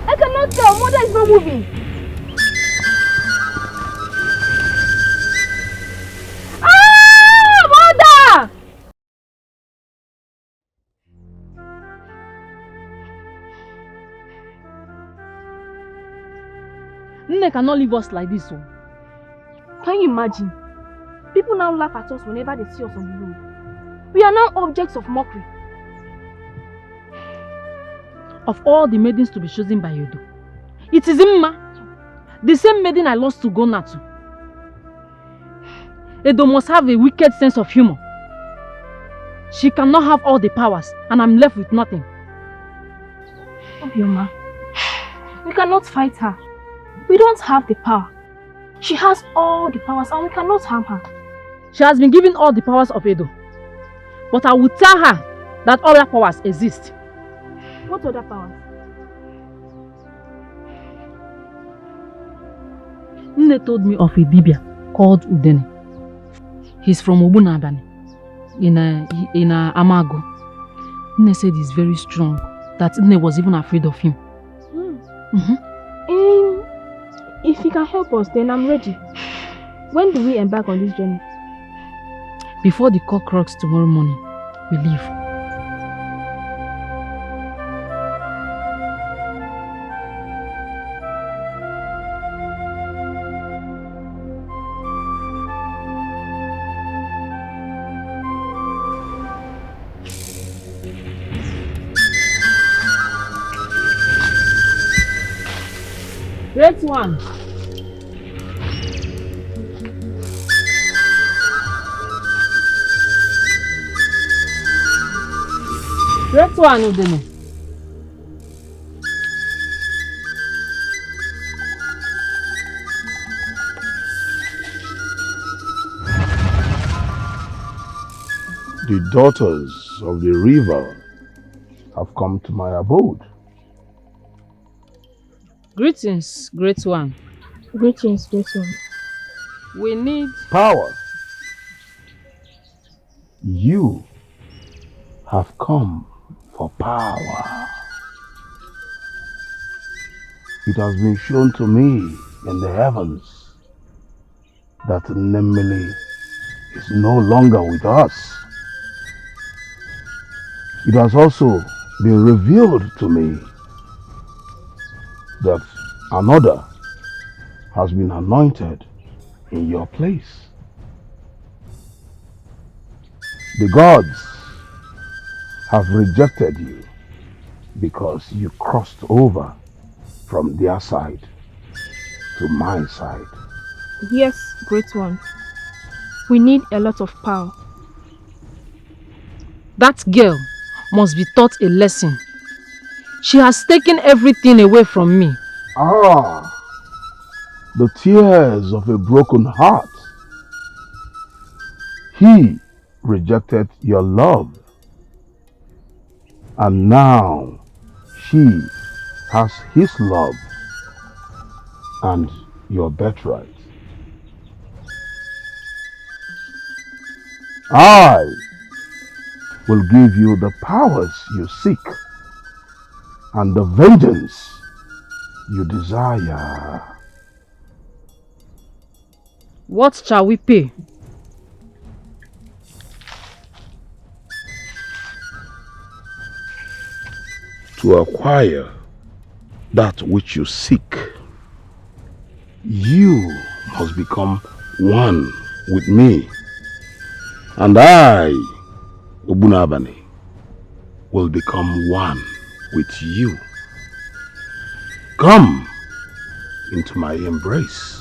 I cannot tell. Mother is not moving. Mother! Nne cannot leave us like this. Can you imagine? People now laugh at us whenever they see us on the road. We are now objects of mockery. Of all the maidens to be chosen by Edo, it is Imma, the same maiden I lost to Gona to. Edo must have a wicked sense of humor. She cannot have all the powers, and I'm left with nothing. Obioma, we cannot fight her. We don't have the power. She has all the powers and we cannot harm her. She has been given all the powers of Edo. But I will tell her that other powers exist. What other powers? Nne told me of a Dibia called Udene. He's from Obunabani in Amago. Nne said he's very strong, that Nne was even afraid of him. If he can help us, then I'm ready. When do we embark on this journey? Before the cock crows tomorrow morning, we leave. Great one. Great one, Udene. The daughters of the river have come to my abode. Greetings, great one. Greetings, great one. We need Power. You have come for power. It has been shown to me in the heavens that Nemili is no longer with us. It has also been revealed to me that another has been anointed in your place. The gods have rejected you because you crossed over from their side to my side. Yes, great one. We need a lot of power. that girl must be taught a lesson. She has taken everything away from me. Ah, the tears of a broken heart. He rejected your love, and now she has his love and your birthright. I will give you the powers you seek and the vengeance you desire. What shall we pay? To acquire that which you seek, you must become one with me, and I, Obunabani, will become one with you. Come into my embrace.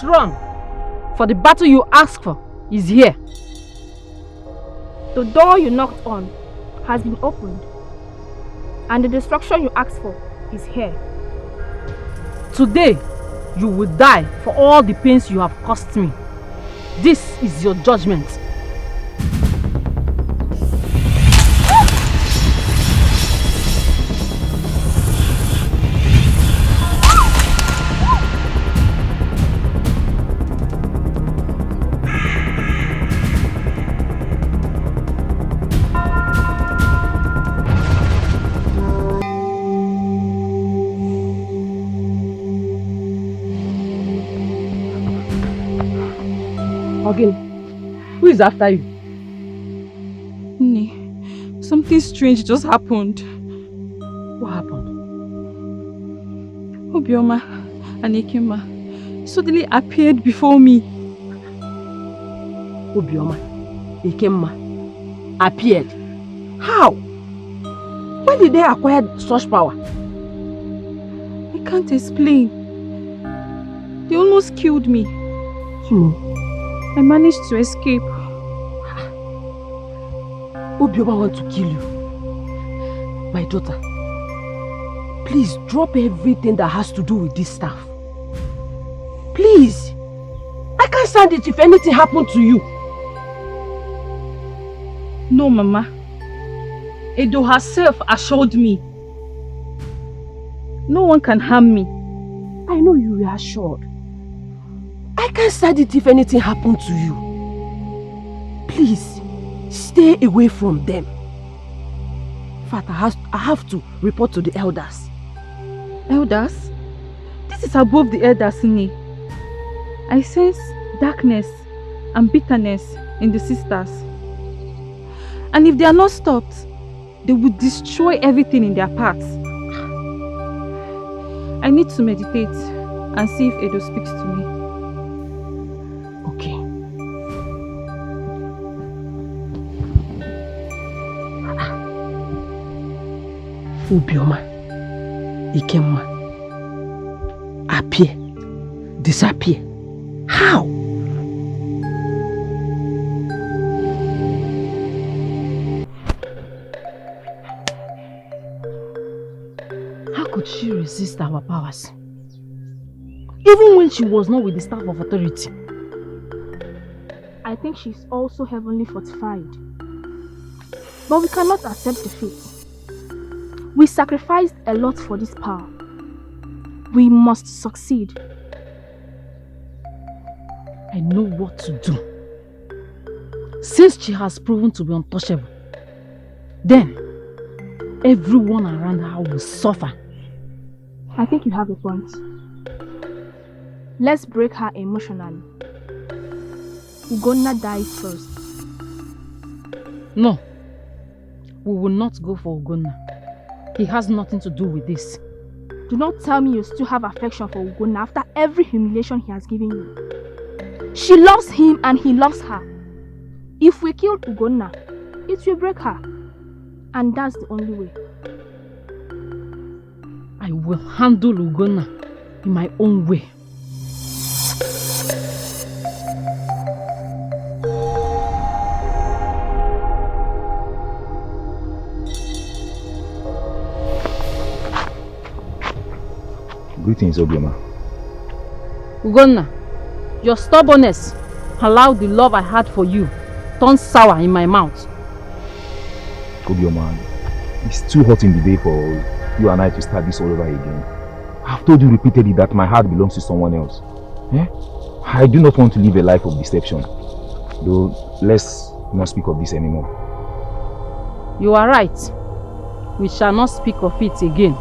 Run, for the battle you asked for is here. The door you knocked on has been opened, and the destruction you asked for is here. Today, you will die for all the pains you have caused me. This is your judgment. Who is after you? Nne, something strange just happened. What happened? Obioma and Ikemma suddenly appeared before me. Obioma, Ikemma appeared? How? When did they acquire such power? I can't explain. They almost killed me. I managed to escape. Obioma wants to kill you. My daughter, please drop everything that has to do with this stuff. Please. I can't stand it if anything happened to you. No, Mama. Edo herself assured me. No one can harm me. I know you were assured. I can't stand it if anything happened to you. Please, stay away from them. In fact, I have to report to the elders. Elders? This is above the elders, Nne. I sense darkness and bitterness in the sisters. And if they are not stopped, they will destroy everything in their paths. I need to meditate and see if Edo speaks to me. Okay. Obioma, Ikemma, appear, disappear. How? How could she resist our powers? Even when she was not with the staff of authority. I think she's also heavenly fortified. But we cannot accept defeat. We sacrificed a lot for this power. We must succeed. I know what to do. Since she has proven to be untouchable, then everyone around her will suffer. I think you have a point. Let's break her emotionally. Ugonna dies first. No. We will not go for Ugonna. He has nothing to do with this. Do not tell me you still have affection for Ugonna after every humiliation he has given you. She loves him and he loves her. If we kill Ugonna, it will break her. And that's the only way. I will handle Ugonna in my own way. Greetings, Obioma. Ugonna, your stubbornness allowed the love I had for you turn sour in my mouth. Obioma, it's too hot in the day for you and I to start this all over again. I've told you repeatedly that my heart belongs to someone else. I do not want to live a life of deception. Though, let's not speak of this anymore. You are right. We shall not speak of it again.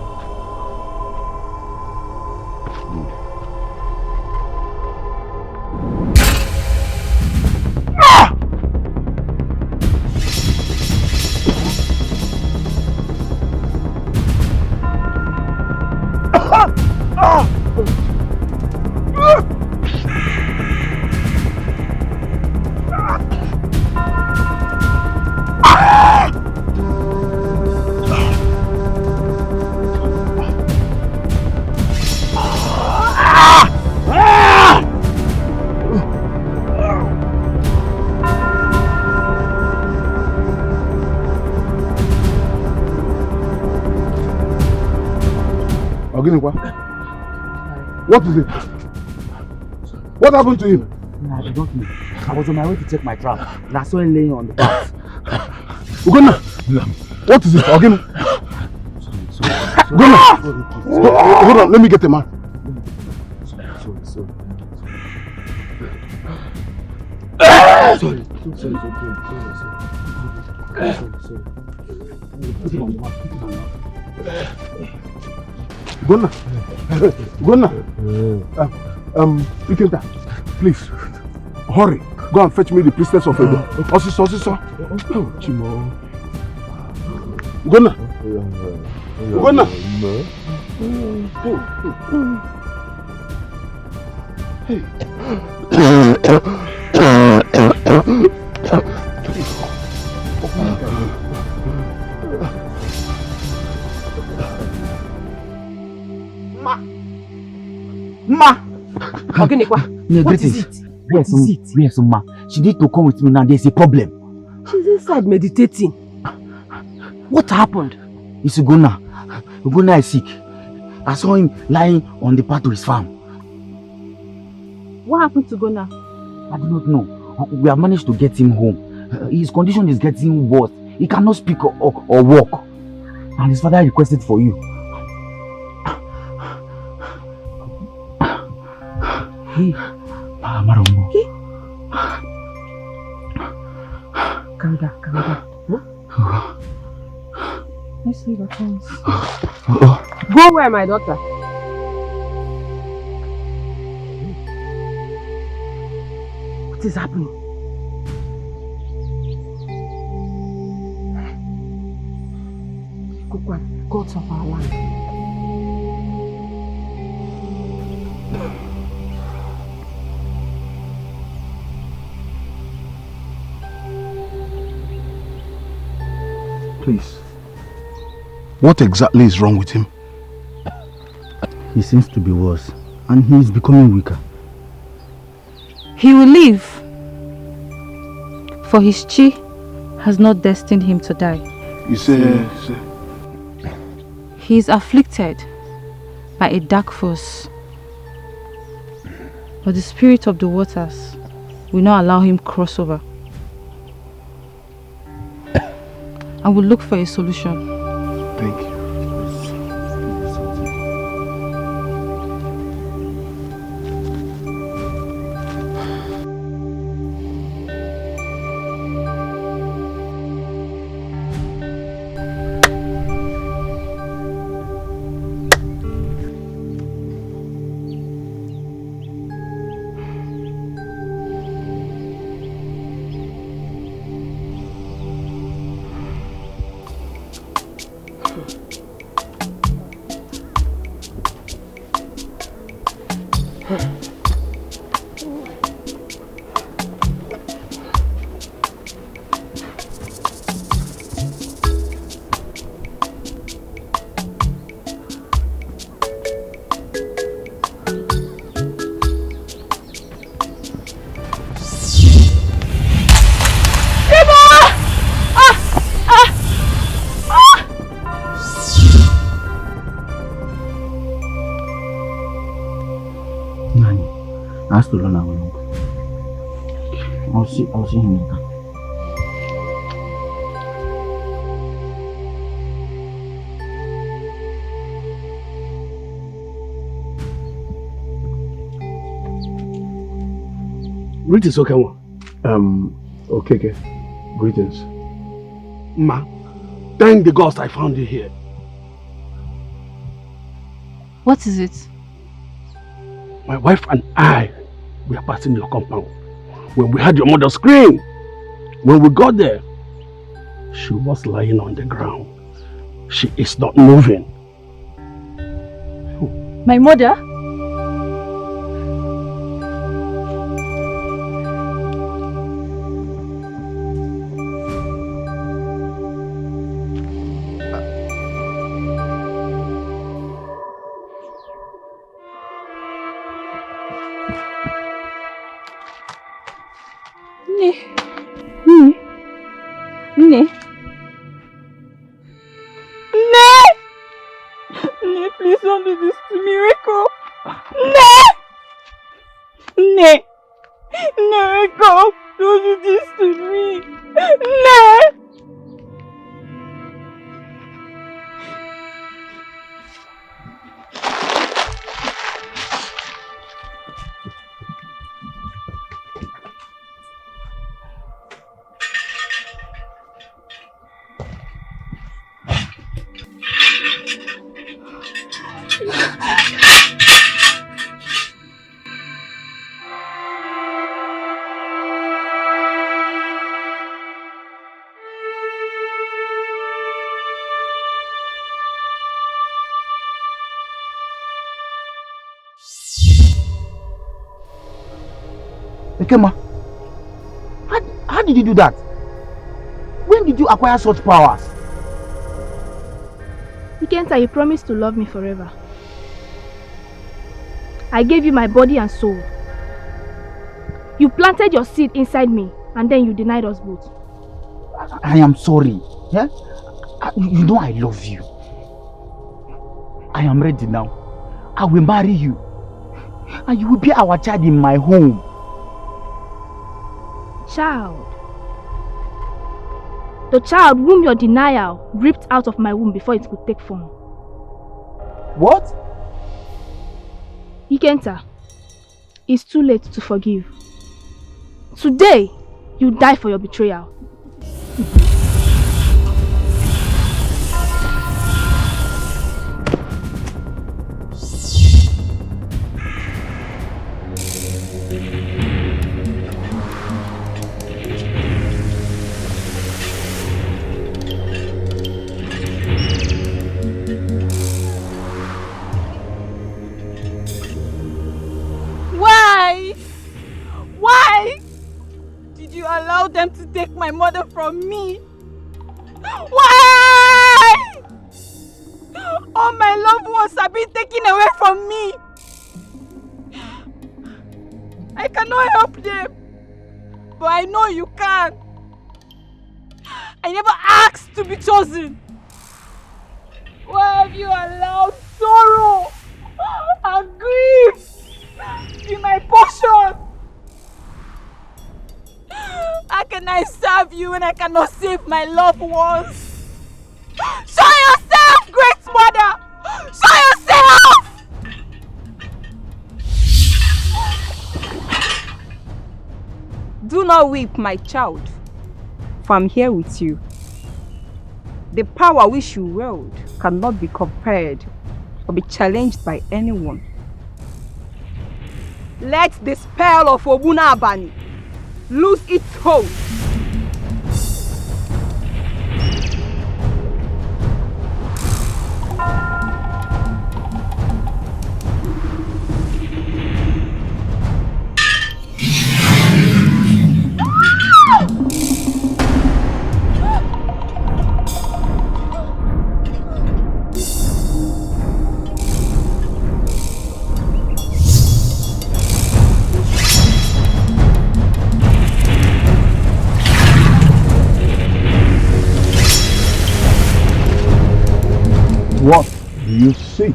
What is it? What happened to him? Nah, I don't know. I was on my way to check my trap and I saw him laying on the path. Ugonna! What is it? Ugonna! Ugonna! Hold on, let me get the man. Sorry. Ugonna! Ugonna! Ikenta, please, hurry. Go and fetch me the priestess of Edo. Osiso. Oh, Chimo. Ugonna! Ugonna! Hey. Ma! Okay, what is it? Yes, Ma. She need to come with me now. There's a problem. She's inside meditating. What happened? It's Ugonna. Ugonna is sick. I saw him lying on the path to his farm. What happened to Ugonna? I do not know. We have managed to get him home. His condition is getting worse. He cannot speak or walk. And his father requested for you. Hey, Maromo. Hey. Calm down. Huh? Let's leave our phones. Go where, my daughter? What is happening? Kukwan, gods of our land. Please, What exactly is wrong with him? He seems to be worse, and he is becoming weaker. He will live, for his chi has not destined him to die. You say... He is afflicted by a dark force, but the spirit of the waters will not allow him cross over. I will look for a solution. Thank you. I have to run away. I'll see him later. Greetings, Okanwa. Okay. Greetings. Ma, thank the gods I found you here. What is it? My wife and I, we are passing your compound when we heard your mother scream. When we got there, she was lying on the ground. She is not moving. My mother? Nne, please don't do this to me. Wake up. Nne, wake up. Don't do this to me. Nne. Ekema, how did you do that? When did you acquire such powers? Ikenta, you promised to love me forever. I gave you my body and soul. You planted your seed inside me and then you denied us both. I am sorry. Yeah? You know I love you. I am ready now. I will marry you. And you will be our child in my home. Child. The child whom your denial ripped out of my womb before it could take form. What? Ikenta, it's too late to forgive. Today, you die for your betrayal. Why did you allow them to take my mother from me? Why? All my loved ones are being taken away from me. I cannot help them, but I know you can. I never asked to be chosen. Why have you allowed sorrow and grief be my portion? How can I serve you when I cannot save my loved ones? Show yourself, great mother! Show yourself! Do not weep, my child, for I'm here with you. The power which you wield cannot be compared or be challenged by anyone. Let the spell of Obunabani lose its hold. What do you seek?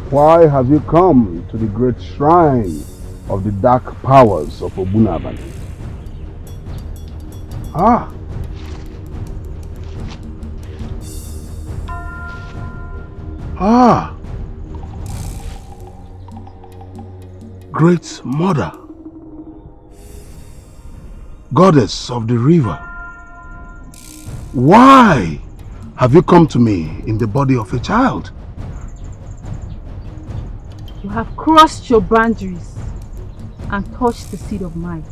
Why have you come to the great shrine of the dark powers of Obunabali? Ah. Ah. Great Mother, Goddess of the river, why have you come to me in the body of a child? You have crossed your boundaries and touched the seed of mine.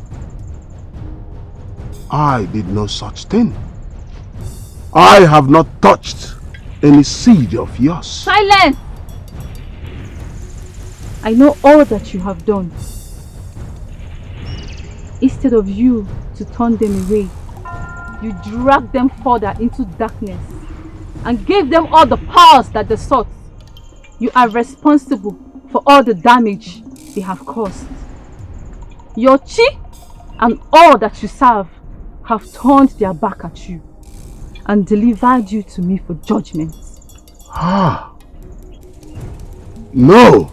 I did no such thing. I have not touched any seed of yours. Silence! I know all that you have done. Instead of you to turn them away, you dragged them further into darkness and gave them all the powers that they sought. You are responsible for all the damage they have caused. Your chi and all that you serve have turned their back at you and delivered you to me for judgment. Ah. No.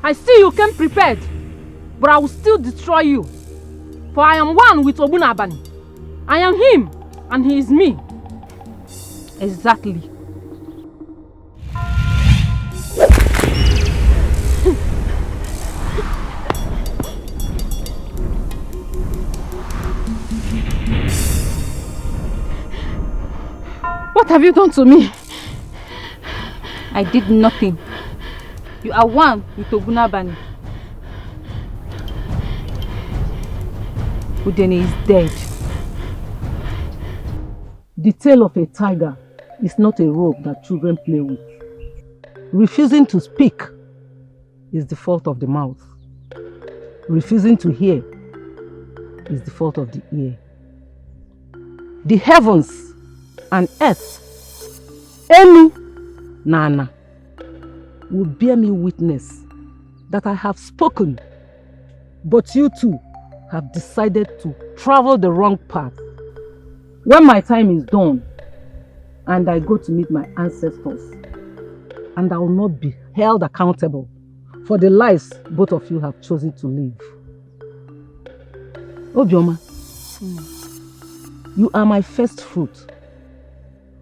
I see you came prepared, but I will still destroy you. For I am one with Obunabani. I am him, and he is me. Exactly. What have you done to me? I did nothing. You are one with Obunabani. Udene is dead. The tail of a tiger is not a rope that children play with. Refusing to speak is the fault of the mouth. Refusing to hear is the fault of the ear. The heavens and earth, Enu, Nana, will bear me witness that I have spoken, but you two have decided to travel the wrong path. When my time is done and I go to meet my ancestors, and I will not be held accountable for the lives both of you have chosen to live. Obioma, you are my first fruit,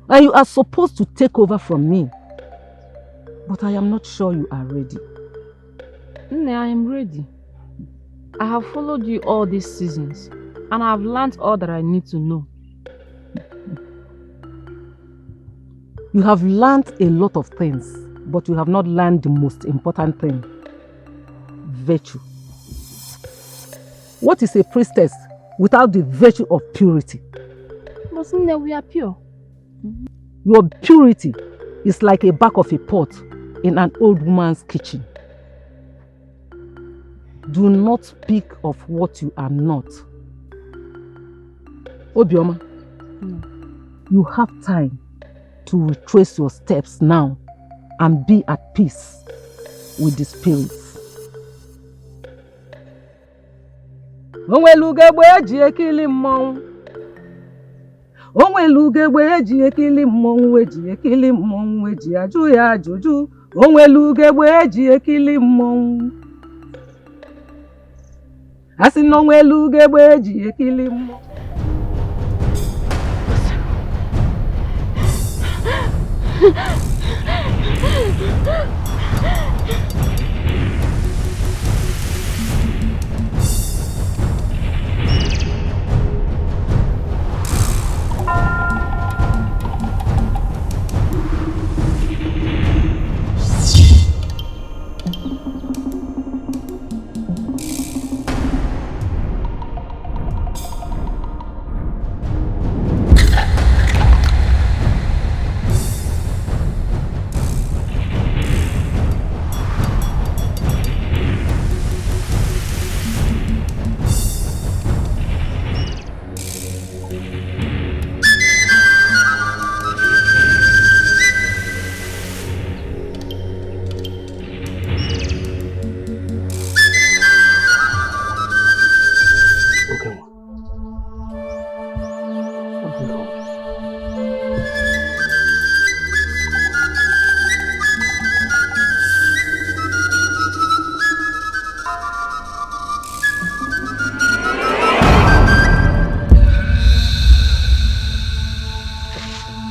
and you are supposed to take over from me. But I am not sure you are ready. Nne, I am ready. I have followed you all these seasons and I have learned all that I need to know. You have learned a lot of things, but you have not learned the most important thing. Virtue. What is a priestess without the virtue of purity? But Nne, we are pure. Your purity is like a back of a pot in an old woman's kitchen. Do not speak of what you are not. Obioma, you have time to retrace your steps now and be at peace with the spirits. Onwelugegbe eji ekili mmọnwụ. Onwelugegbe eji ekili mmọnwụ, eji ekili mmọnwụ, eji ajụ ya ajụjụ. Onwelugegbe eji ekili mmọnwụ. Asị na onwelugegbe eji ekili mmọnwụ.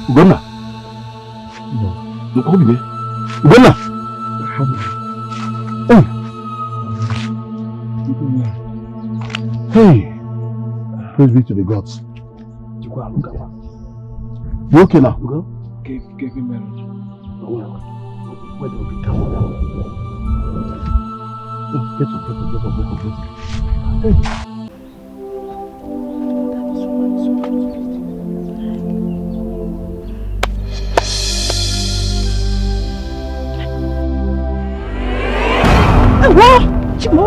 Ugonna. Ugonna. Hey. Praise be to the gods. You okay now? Go. Give me marriage. Where do we come down? Get up. Hey. What? Chimo?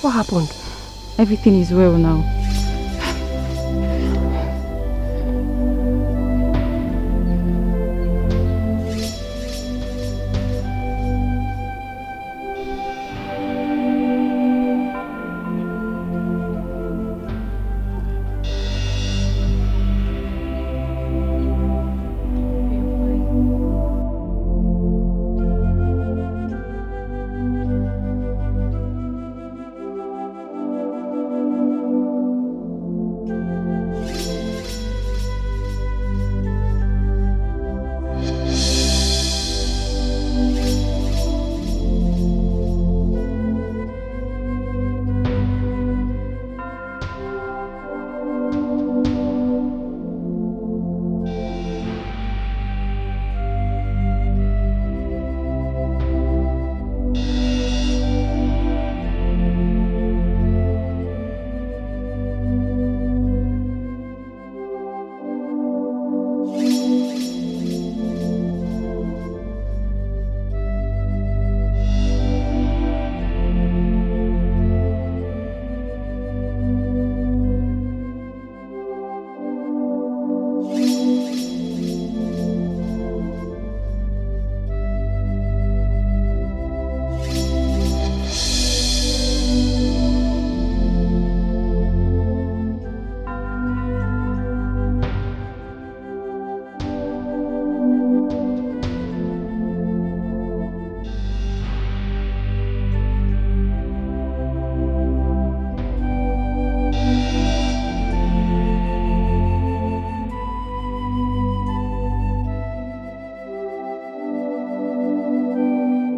What happened? Everything is well now.